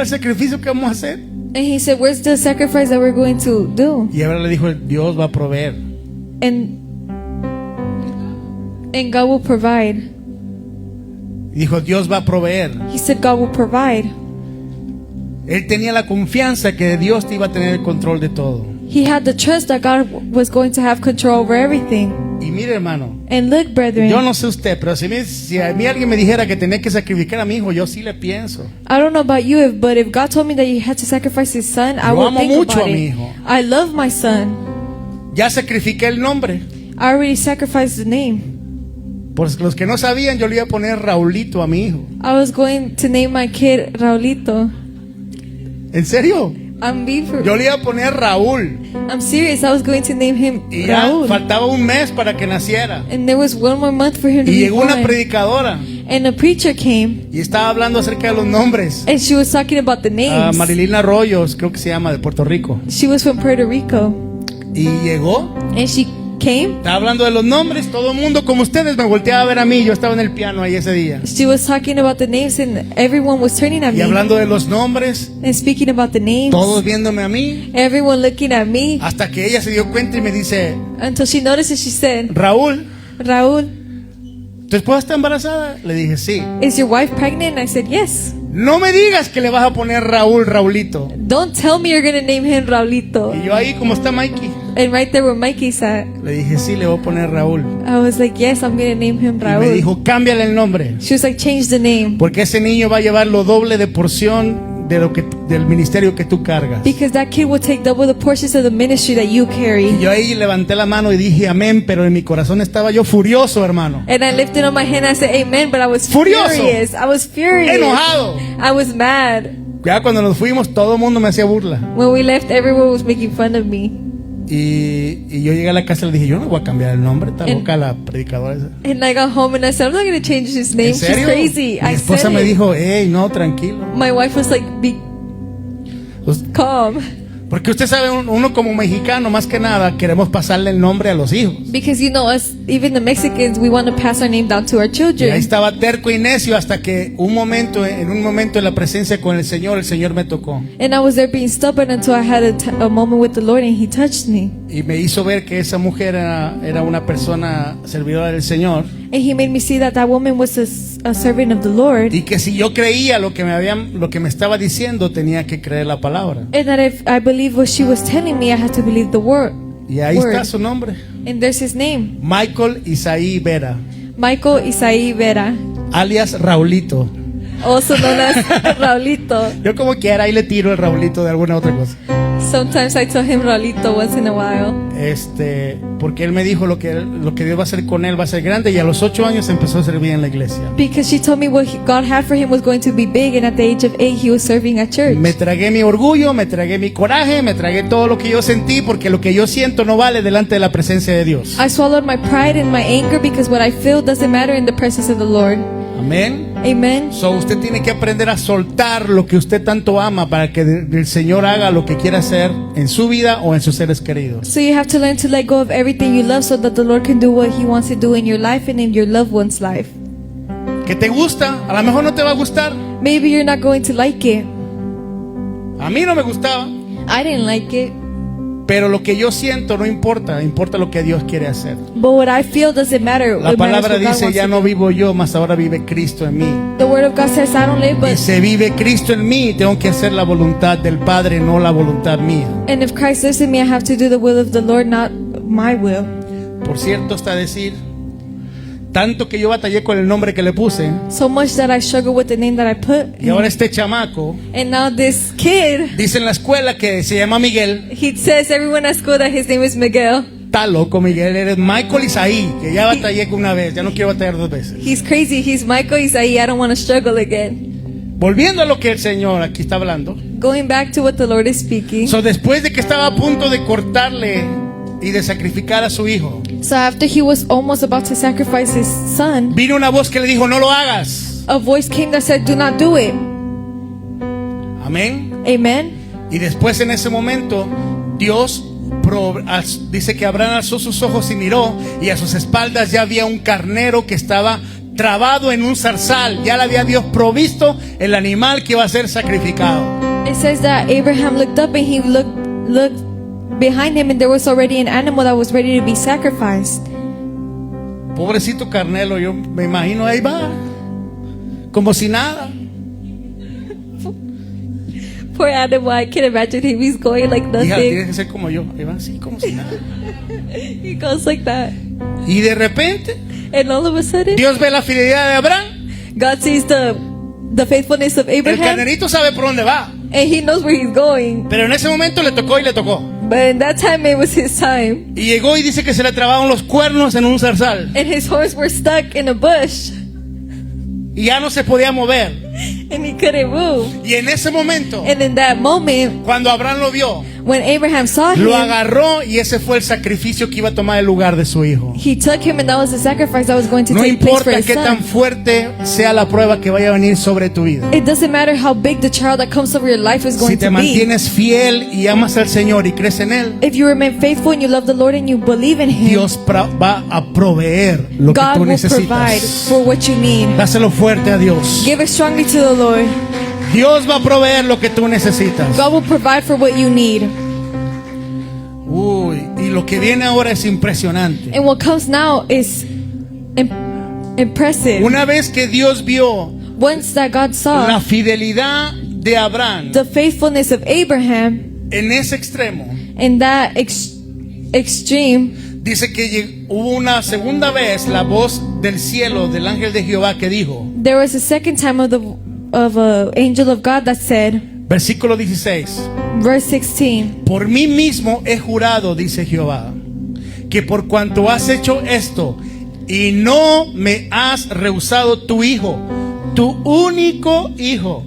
Speaker 1: el sacrificio que vamos a hacer?
Speaker 2: and he said, where's the sacrifice that we're going to do?
Speaker 1: Y Abraham le dijo, Dios va a proveer.
Speaker 2: And God will provide.
Speaker 1: Y dijo, Dios va a proveer.
Speaker 2: He said God will provide.
Speaker 1: Él tenía la confianza que Dios te iba a tener el control de todo.
Speaker 2: He had the trust that God was going to have control over everything.
Speaker 1: Y mire, hermano,
Speaker 2: And look, brethren,
Speaker 1: yo no sé usted, pero si a mí alguien me dijera que tenía que sacrificar a mi hijo, yo sí le pienso.
Speaker 2: I don't know about you, but if God told me that he had to sacrifice his son, I
Speaker 1: Yo
Speaker 2: would
Speaker 1: amo
Speaker 2: think
Speaker 1: mucho
Speaker 2: about
Speaker 1: a mi
Speaker 2: it.
Speaker 1: hijo.
Speaker 2: I love my son.
Speaker 1: Ya sacrifiqué el nombre.
Speaker 2: I already sacrificed the name.
Speaker 1: Por los que no sabían, yo le iba a poner Raulito a mi hijo.
Speaker 2: I was going to name my kid Raulito.
Speaker 1: ¿En serio?
Speaker 2: I'm being for,
Speaker 1: Yo le iba a poner Raúl.
Speaker 2: I'm serious. I was going to name him
Speaker 1: Y ya
Speaker 2: Raúl.
Speaker 1: faltaba un mes para que naciera.
Speaker 2: And there was one more month for him to
Speaker 1: Y
Speaker 2: be
Speaker 1: llegó una
Speaker 2: born.
Speaker 1: predicadora
Speaker 2: And a preacher came,
Speaker 1: y estaba hablando acerca de los nombres.
Speaker 2: and she was talking about the names.
Speaker 1: Marilina Arroyos, creo que se llama, de Puerto Rico.
Speaker 2: She was from Puerto Rico.
Speaker 1: Y llegó,
Speaker 2: And she came.
Speaker 1: estaba hablando de los nombres. Todo el mundo, como ustedes, me volteaba a ver a mí. Yo estaba en el piano ahí ese día.
Speaker 2: She was talking about the names, and everyone was turning at
Speaker 1: Y
Speaker 2: me
Speaker 1: hablando de los nombres,
Speaker 2: and speaking about the names.
Speaker 1: todos viéndome a mí.
Speaker 2: Everyone looking at me
Speaker 1: Hasta que ella se dio cuenta y me dice,
Speaker 2: until she noticed and she said,
Speaker 1: Raúl,
Speaker 2: Raúl,
Speaker 1: ¿tu esposa está embarazada? Le dije, sí.
Speaker 2: is your wife pregnant? And I said, yes.
Speaker 1: No me digas que le vas a poner Raúl, Raulito.
Speaker 2: Don't tell me you're going to name him Raulito.
Speaker 1: Y yo ahí, como está Mikey,
Speaker 2: And right there where Mikey's at,
Speaker 1: le dije, sí, le voy a poner Raúl.
Speaker 2: I was like, yes, I'm going to name him
Speaker 1: Y me
Speaker 2: Raúl.
Speaker 1: dijo, cámbiale el nombre.
Speaker 2: She was like, change the name.
Speaker 1: Porque ese niño va a llevar lo doble de porción de del ministerio que tú cargas.
Speaker 2: Because that kid will take double the portions of the ministry that you
Speaker 1: Y
Speaker 2: carry.
Speaker 1: yo ahí levanté la mano y dije amén, pero en mi corazón estaba yo furioso, hermano.
Speaker 2: And I lifted up my hand and I said, amen, but I was
Speaker 1: Furioso.
Speaker 2: furious. I was furious.
Speaker 1: Enojado.
Speaker 2: I was mad.
Speaker 1: Ya cuando nos fuimos, todo el mundo me hacía burla.
Speaker 2: When we left, everyone was making fun of me.
Speaker 1: Y yo llegué a la casa y le dije, yo no voy a cambiar el nombre, está
Speaker 2: En-
Speaker 1: loca la predicadora esa.
Speaker 2: And I got home and I said, I'm not going to change his name.
Speaker 1: ¿En
Speaker 2: She's
Speaker 1: serio?
Speaker 2: crazy.
Speaker 1: Mi
Speaker 2: I
Speaker 1: esposa
Speaker 2: said
Speaker 1: me
Speaker 2: it.
Speaker 1: dijo, hey, no, tranquilo.
Speaker 2: My wife was like, be
Speaker 1: Pues,
Speaker 2: calm.
Speaker 1: Porque usted sabe, uno como mexicano, más que nada, queremos pasarle el nombre a los hijos.
Speaker 2: Because you know us, even the Mexicans, we want to pass our name down to our
Speaker 1: Y ahí
Speaker 2: children.
Speaker 1: estaba terco y necio hasta que en un momento en la presencia con el Señor me tocó.
Speaker 2: And I was there being stubborn until I had a moment with the Lord and He touched me.
Speaker 1: Y me hizo ver que esa mujer era una persona servidora del Señor.
Speaker 2: And He made me see that that woman was a servant of the Lord.
Speaker 1: Y que si yo creía lo que me estaba diciendo, tenía que creer la palabra.
Speaker 2: And that if I believed what she was telling me, I had to believe the word.
Speaker 1: Y ahí está su nombre.
Speaker 2: And there's his name.
Speaker 1: Michael Isaí Vera,
Speaker 2: Michael Isaí Vera,
Speaker 1: alias Raulito.
Speaker 2: also known as Raulito.
Speaker 1: Yo como quiera ahí le tiro el Raulito de alguna otra cosa.
Speaker 2: Sometimes I tell him Raulito once in a while.
Speaker 1: Porque él me dijo lo que Dios va a hacer con él va a ser grande, y a los 8 años empezó a servir en la iglesia.
Speaker 2: Because she told me what God had for him was going to be big, and at the age of 8 he was serving at church.
Speaker 1: Me tragué mi orgullo, me tragué mi coraje, me tragué todo lo que yo sentí, porque lo que yo siento no vale delante de la presencia de Dios.
Speaker 2: I swallowed my pride and my anger because what I feel doesn't matter in the presence of the Lord.
Speaker 1: Amén.
Speaker 2: Amen.
Speaker 1: So usted tiene que aprender a soltar lo que usted tanto ama para que el Señor haga lo que quiera hacer en su vida o en sus seres queridos.
Speaker 2: So you have to learn to let go of everything you love so that the Lord can do what He wants to do in your life and in your loved one's life.
Speaker 1: Que te gusta, a lo mejor no te va a gustar.
Speaker 2: Maybe you're not going to like it.
Speaker 1: A mí no me gustaba,
Speaker 2: I didn't like it.
Speaker 1: pero lo que yo siento no importa, importa lo que Dios quiere hacer.
Speaker 2: But what I feel doesn't matter.
Speaker 1: La
Speaker 2: It matters
Speaker 1: palabra
Speaker 2: what God
Speaker 1: dice,
Speaker 2: wants
Speaker 1: ya
Speaker 2: to
Speaker 1: no
Speaker 2: do.
Speaker 1: vivo yo, mas ahora vive Cristo en mí.
Speaker 2: The Word of God says, I don't live,
Speaker 1: Y
Speaker 2: but
Speaker 1: se vive Cristo en mí, tengo que hacer la voluntad del Padre, no la voluntad mía.
Speaker 2: and if Christ lives in me, I have to do the will of the Lord, not my will.
Speaker 1: Por cierto, está decir, tanto que yo batallé con el nombre que le puse,
Speaker 2: So much that I struggle with the name that I put.
Speaker 1: y ahora este chamaco
Speaker 2: And now this kid,
Speaker 1: dice en la escuela que se llama Miguel.
Speaker 2: he says everyone at school that his name is Miguel.
Speaker 1: Está loco, Miguel, eres Michael Isaí, que ya batallé con una vez, ya no quiero batallar 2 veces.
Speaker 2: He's crazy. He's Michael Isaí. I don't want to struggle again.
Speaker 1: Volviendo a lo que el Señor aquí está hablando.
Speaker 2: Going back to what the Lord is speaking.
Speaker 1: So, después de que estaba a punto de cortarle y de sacrificar a su hijo,
Speaker 2: So after he was almost about to sacrifice his son,
Speaker 1: vino una voz que le dijo, no lo hagas.
Speaker 2: a voice came that said, do not do it.
Speaker 1: Amén.
Speaker 2: Amen.
Speaker 1: Y después en ese momento Dios dice que Abraham alzó sus ojos y miró, y a sus espaldas ya había un carnero que estaba trabado en un zarzal. Ya le había Dios provisto el animal que iba a ser sacrificado.
Speaker 2: It says that Abraham looked up and he looked behind him, and there was already an animal that was ready to be sacrificed.
Speaker 1: Pobrecito carnero, yo me imagino ahí va, como si nada.
Speaker 2: Poor animal, I can imagine him. He's going like
Speaker 1: Hija, tienes
Speaker 2: nothing.
Speaker 1: que ser como yo, ahí va así como si nada.
Speaker 2: He goes like that.
Speaker 1: Y de repente
Speaker 2: And all of a sudden,
Speaker 1: Dios ve la fidelidad de Abraham.
Speaker 2: God sees the faithfulness of
Speaker 1: El
Speaker 2: Abraham,
Speaker 1: carnerito sabe por dónde va,
Speaker 2: and he knows where he's going.
Speaker 1: pero en ese momento le tocó y le tocó.
Speaker 2: But in that time, it was his time.
Speaker 1: Y llegó y dice que se le trabaron los cuernos en un zarzal.
Speaker 2: And his horns were stuck in a bush,
Speaker 1: Y ya no se podía mover.
Speaker 2: and he couldn't move.
Speaker 1: Y en ese momento,
Speaker 2: And in that moment,
Speaker 1: cuando Abraham lo vio,
Speaker 2: when Abraham saw
Speaker 1: lo
Speaker 2: him,
Speaker 1: agarró, y ese fue el sacrificio que iba a tomar el lugar de su hijo.
Speaker 2: he took him, and that was the sacrifice that was going to
Speaker 1: No
Speaker 2: take place for
Speaker 1: importa
Speaker 2: his
Speaker 1: qué tan
Speaker 2: son.
Speaker 1: fuerte sea la prueba que vaya a venir sobre tu vida.
Speaker 2: It doesn't matter how big the trial that comes over your life is
Speaker 1: Si
Speaker 2: going
Speaker 1: te
Speaker 2: to be.
Speaker 1: mantienes fiel y amas al Señor y crees en Él,
Speaker 2: If you remain faithful and you love the Lord and you believe in Him,
Speaker 1: Dios va a proveer lo que
Speaker 2: God
Speaker 1: tú
Speaker 2: will provide
Speaker 1: necesitas.
Speaker 2: for what you need.
Speaker 1: Dáselo fuerte a Dios.
Speaker 2: Give it strongly to the Lord.
Speaker 1: Dios va a proveer lo que tú necesitas.
Speaker 2: God will provide for what you need.
Speaker 1: Uy, y lo que viene ahora es impresionante.
Speaker 2: And what comes now is impressive.
Speaker 1: Una vez que Dios vio
Speaker 2: Once that God
Speaker 1: la
Speaker 2: saw
Speaker 1: fidelidad de Abraham
Speaker 2: the faithfulness of Abraham
Speaker 1: en ese extremo,
Speaker 2: in that extreme,
Speaker 1: dice que hubo una segunda vez la voz del cielo del ángel de Jehová que dijo,
Speaker 2: there was a second time of an angel of God that said,
Speaker 1: versículo 16,
Speaker 2: verse 16,
Speaker 1: por mí mismo he jurado, dice Jehová, que por cuanto has hecho esto y no me has rehusado tu hijo, tu único hijo,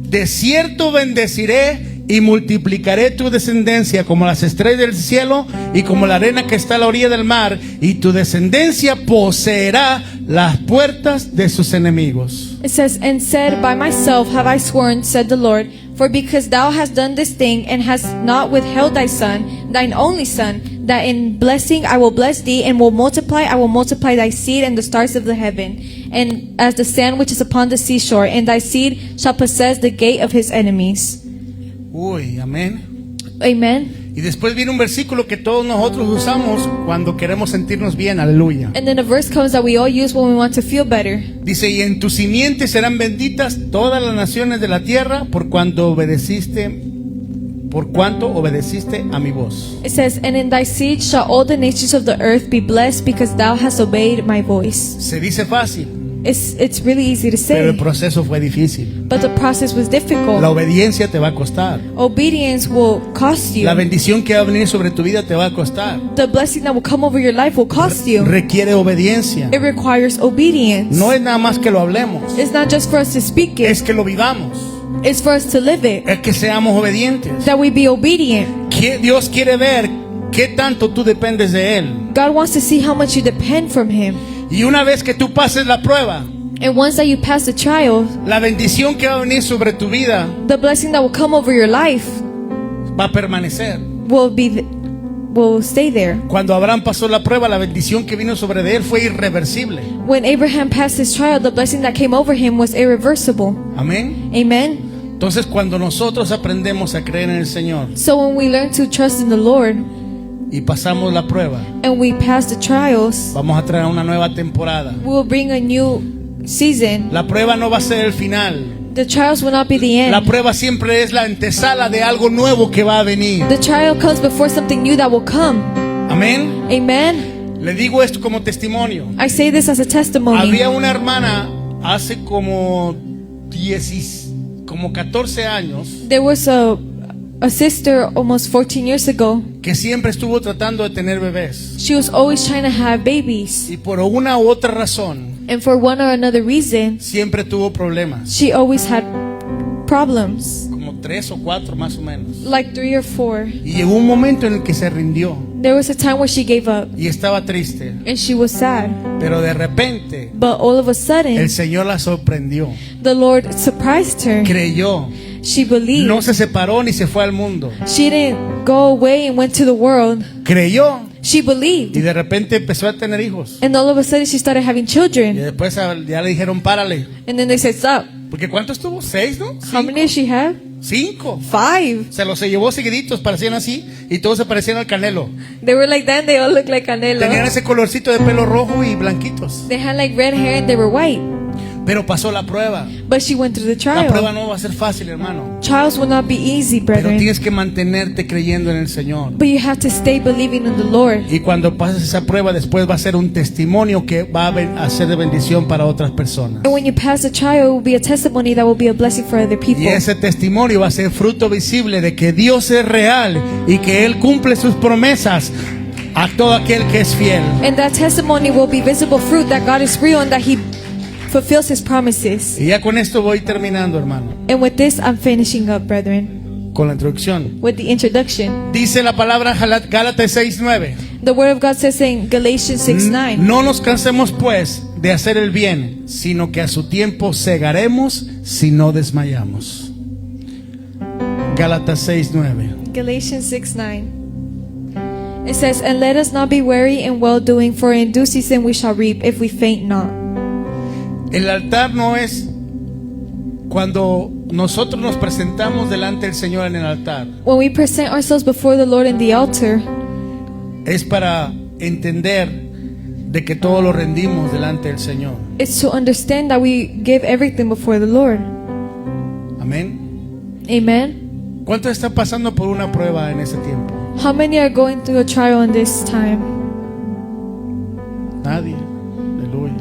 Speaker 1: de cierto bendeciré y multiplicaré tu descendencia como las estrellas del cielo y como la arena que está a la orilla del mar, y tu descendencia poseerá las puertas de sus enemigos.
Speaker 2: it says, and said, by myself have I sworn, said the Lord, For because thou hast done this thing, and hast not withheld thy son, thine only son, that in blessing I will bless thee, and will multiply, I will multiply thy seed and the stars of the heaven, and as the sand which is upon the seashore, and thy seed shall possess the gate of his enemies.
Speaker 1: Uy, amén.
Speaker 2: Amen.
Speaker 1: Y después viene un versículo que todos nosotros usamos cuando queremos sentirnos bien, aleluya.
Speaker 2: And then a verse comes that we all use when we want to feel better.
Speaker 1: Dice, y en tu simiente serán benditas todas las naciones de la tierra por cuanto obedeciste a mi voz.
Speaker 2: It says, and in thy seed shall all the nations of the earth be blessed, because thou hast obeyed my voice.
Speaker 1: Se dice fácil,
Speaker 2: It's really easy to
Speaker 1: pero el
Speaker 2: say,
Speaker 1: proceso fue difícil.
Speaker 2: but the process was
Speaker 1: La
Speaker 2: difficult.
Speaker 1: obediencia te va a costar.
Speaker 2: Obedience will cost you.
Speaker 1: La bendición que va a venir sobre tu vida te va a costar.
Speaker 2: The blessing that will come over your life will cost you.
Speaker 1: Requiere obediencia.
Speaker 2: It requires obedience.
Speaker 1: No es nada más que lo hablemos,
Speaker 2: It's not just for us to speak
Speaker 1: es
Speaker 2: it,
Speaker 1: que lo vivamos,
Speaker 2: it's for us to live it.
Speaker 1: es que seamos obedientes.
Speaker 2: That we be obedient.
Speaker 1: Que Dios quiere ver qué tanto tú dependes de Él.
Speaker 2: God wants to see how much you depend from Him.
Speaker 1: Y una vez que tú pases la prueba,
Speaker 2: And once that you pass the trial,
Speaker 1: la bendición que va a venir sobre tu vida
Speaker 2: the blessing that will come over your life
Speaker 1: va a permanecer.
Speaker 2: will stay there.
Speaker 1: Cuando Abraham pasó la prueba, la bendición que vino sobre de él fue irreversible.
Speaker 2: When Abraham passed his trial, the blessing that came over him was irreversible.
Speaker 1: Amén.
Speaker 2: Amen.
Speaker 1: Entonces, cuando nosotros aprendemos a creer en el Señor
Speaker 2: So when we learn to trust in the Lord
Speaker 1: y pasamos la prueba,
Speaker 2: and we pass the trials,
Speaker 1: vamos a traer una nueva temporada.
Speaker 2: we will bring a new season.
Speaker 1: La prueba no va a ser el final.
Speaker 2: The trials will not be the
Speaker 1: La
Speaker 2: end.
Speaker 1: prueba siempre es la antesala de algo nuevo que va a venir.
Speaker 2: The trial comes before something new that will come.
Speaker 1: Amén.
Speaker 2: Amen.
Speaker 1: Le digo esto como testimonio.
Speaker 2: I say this as a testimony.
Speaker 1: Había una hermana hace como 14 años
Speaker 2: There was a sister almost 14 years ago.
Speaker 1: que siempre estuvo tratando de tener bebés.
Speaker 2: She was always trying to have babies.
Speaker 1: Y por una u otra razón,
Speaker 2: And for one or another reason,
Speaker 1: siempre tuvo problemas.
Speaker 2: she always had problems.
Speaker 1: Como 3 o 4 más o menos.
Speaker 2: Like 3 or 4.
Speaker 1: Y llegó un momento en el que se rindió
Speaker 2: There was a time where she gave up
Speaker 1: y estaba triste.
Speaker 2: and she was sad.
Speaker 1: Pero de repente,
Speaker 2: But all of a sudden,
Speaker 1: el Señor la sorprendió.
Speaker 2: the Lord surprised her.
Speaker 1: Creyó.
Speaker 2: She believed.
Speaker 1: No se separó ni se fue al mundo.
Speaker 2: She didn't go away and went to the world.
Speaker 1: Creyó.
Speaker 2: She
Speaker 1: Y
Speaker 2: believed.
Speaker 1: de repente empezó a tener hijos.
Speaker 2: And all of a sudden she started having
Speaker 1: Y
Speaker 2: children.
Speaker 1: después ya le dijeron, párale.
Speaker 2: And then they said, stop.
Speaker 1: Porque ¿cuántos tuvo? 6, ¿no?
Speaker 2: How many did she have?
Speaker 1: 5.
Speaker 2: 5.
Speaker 1: Se los llevó seguiditos, parecían así. Y todos se parecían al Canelo.
Speaker 2: They were like that and they all looked like Canelo.
Speaker 1: Tenían ese colorcito de pelo rojo y blanquitos.
Speaker 2: They had like red hair and they were white.
Speaker 1: Pero pasó la prueba.
Speaker 2: But she went through the
Speaker 1: La prueba
Speaker 2: trial.
Speaker 1: no va a ser fácil, hermano.
Speaker 2: Trials will not be easy,
Speaker 1: Pero
Speaker 2: brethren.
Speaker 1: tienes que mantenerte creyendo en el Señor.
Speaker 2: But you have to stay believing in the Lord.
Speaker 1: Y cuando pases esa prueba, después va a ser un testimonio que va a ser de bendición para otras personas.
Speaker 2: And when you pass the trial, it will be a testimony that will be a blessing for other people.
Speaker 1: Y ese testimonio va a ser fruto visible de que Dios es real y que Él cumple sus promesas a todo aquel que es fiel.
Speaker 2: And that testimony will be visible fruit that God is real and that He fulfills His promises.
Speaker 1: Y ya con esto voy terminando, hermano,
Speaker 2: And with this, I'm finishing up, brethren,
Speaker 1: con la introducción.
Speaker 2: with the introduction.
Speaker 1: Dice la palabra Gálatas 6:9.
Speaker 2: The Word of God says in Galatians 6:9,
Speaker 1: No nos cansemos pues de hacer el bien, sino que a su tiempo segaremos si no desmayamos. Gálatas 6:9.
Speaker 2: Galatians 6:9. It says, and let us not be weary in well-doing, for in due season we shall reap if we faint not.
Speaker 1: El altar no es cuando nosotros nos presentamos delante del Señor en el altar.
Speaker 2: When we present ourselves before the Lord in the altar,
Speaker 1: Es para entender de que todo lo rendimos delante del Señor.
Speaker 2: it's to understand that we give everything before the Lord.
Speaker 1: Amén.
Speaker 2: Amen.
Speaker 1: ¿Cuántos están pasando por una prueba en ese tiempo?
Speaker 2: How many are going through a trial in this time?
Speaker 1: Nadie. Aleluya.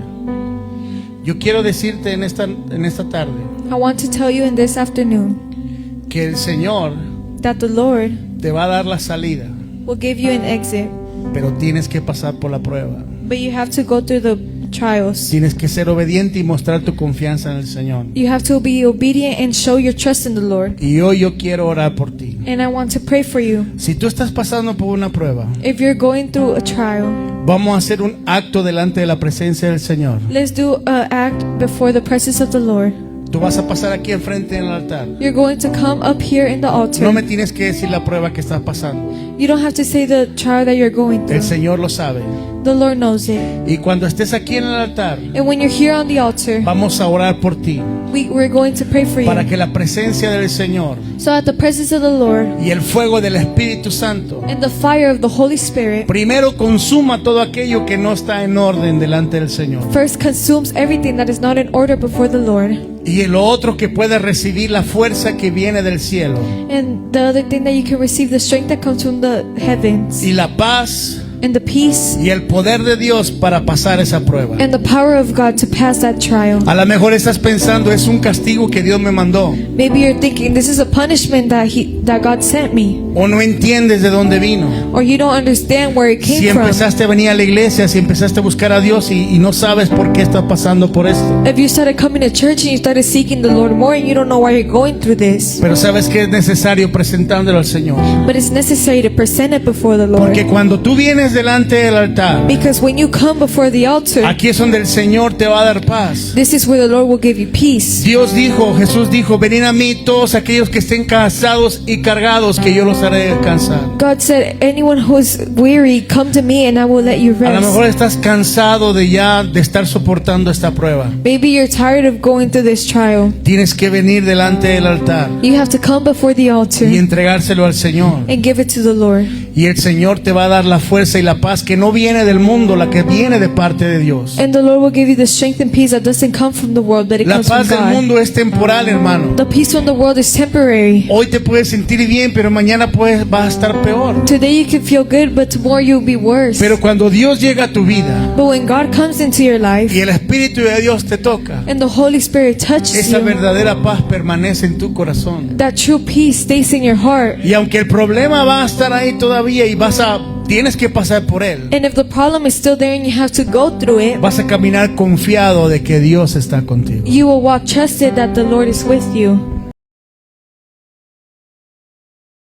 Speaker 1: Yo quiero decirte en esta tarde
Speaker 2: I want to tell you in this afternoon
Speaker 1: que el Señor
Speaker 2: that the Lord
Speaker 1: te va a dar la salida,
Speaker 2: will give you an exit,
Speaker 1: pero tienes que pasar por la prueba.
Speaker 2: but you have to go through the trials.
Speaker 1: Tienes que ser obediente y mostrar tu confianza en el Señor.
Speaker 2: You have to be obedient and show your trust in the Lord.
Speaker 1: Y hoy yo quiero orar por ti.
Speaker 2: And I want to pray for you.
Speaker 1: Si tú estás pasando por una prueba,
Speaker 2: If you're going through a trial,
Speaker 1: vamos a hacer un acto delante de la presencia del Señor.
Speaker 2: let's do an act before the presence of the Lord.
Speaker 1: Tú vas a pasar aquí enfrente en el altar.
Speaker 2: You're going to come up here in the altar.
Speaker 1: No me tienes que decir la prueba que estás pasando.
Speaker 2: You don't have to say the trial that you're going
Speaker 1: El
Speaker 2: through.
Speaker 1: Señor lo sabe.
Speaker 2: The Lord knows it.
Speaker 1: Y cuando estés aquí en el altar,
Speaker 2: And when you're here on the altar,
Speaker 1: vamos a orar por ti,
Speaker 2: we're going to pray for
Speaker 1: para
Speaker 2: you.
Speaker 1: que la presencia del Señor
Speaker 2: So at the presence of the Lord
Speaker 1: y el fuego del Espíritu Santo
Speaker 2: and the fire of the Holy Spirit
Speaker 1: primero consuma todo aquello que no está en orden delante del Señor.
Speaker 2: first consumes everything that is not in order before the Lord.
Speaker 1: Y lo otro, que pueda recibir la fuerza que viene del cielo
Speaker 2: And the other thing that you can receive, the strength that comes from the heavens
Speaker 1: y la paz
Speaker 2: and the peace
Speaker 1: y el poder de Dios para pasar esa prueba.
Speaker 2: and the power of God to pass that trial.
Speaker 1: A lo mejor estás pensando, es un castigo que Dios me mandó,
Speaker 2: Maybe you're thinking this is a punishment that God sent me,
Speaker 1: o no entiendes de dónde vino.
Speaker 2: or you don't understand where it
Speaker 1: Si
Speaker 2: came from.
Speaker 1: empezaste a venir a la iglesia, si empezaste a buscar a Dios y no sabes por qué estás pasando por esto.
Speaker 2: If you started coming to church and you started seeking the Lord more and you don't know why you're going through this,
Speaker 1: Pero sabes que es necesario presentándolo al Señor.
Speaker 2: but it's necessary to present it before the Lord.
Speaker 1: Porque cuando tú vienes delante del altar,
Speaker 2: Because when you come before the altar,
Speaker 1: aquí es donde el Señor te va a dar paz.
Speaker 2: this is where the Lord will give you peace.
Speaker 1: Dios dijo, Jesús dijo, venid a mí todos aquellos que estén cansados y cargados, que yo los haré descansar.
Speaker 2: God said, anyone who is weary, come to me and I will let you
Speaker 1: A lo mejor
Speaker 2: rest.
Speaker 1: estás cansado de estar soportando esta prueba.
Speaker 2: Maybe you're tired of going through this trial.
Speaker 1: Tienes que venir delante del altar
Speaker 2: You have to come before the altar
Speaker 1: y entregárselo al Señor.
Speaker 2: and give it to the Lord.
Speaker 1: Y el Señor te va a dar la fuerza y la paz que no viene del mundo, la que viene de parte de Dios.
Speaker 2: And the Lord will give you the strength and peace that doesn't come from the world, but it
Speaker 1: La
Speaker 2: comes from
Speaker 1: paz del
Speaker 2: God.
Speaker 1: mundo es temporal, hermano.
Speaker 2: The peace from the world is temporary.
Speaker 1: Hoy te puedes sentir bien, pero mañana vas a estar peor.
Speaker 2: Today you can feel good, but tomorrow you'll be worse.
Speaker 1: Pero cuando Dios llega a tu vida
Speaker 2: But when God comes into your life
Speaker 1: y el Espíritu de Dios te toca,
Speaker 2: and the Holy Spirit touches
Speaker 1: esa
Speaker 2: you,
Speaker 1: verdadera paz permanece en tu corazón.
Speaker 2: that true peace stays in your heart.
Speaker 1: Y aunque el problema va a estar ahí todavía y tienes que pasar por él,
Speaker 2: And if the problem is still there and you have to go through it,
Speaker 1: vas a caminar confiado de que Dios está contigo.
Speaker 2: you will walk trusted that the Lord is with you.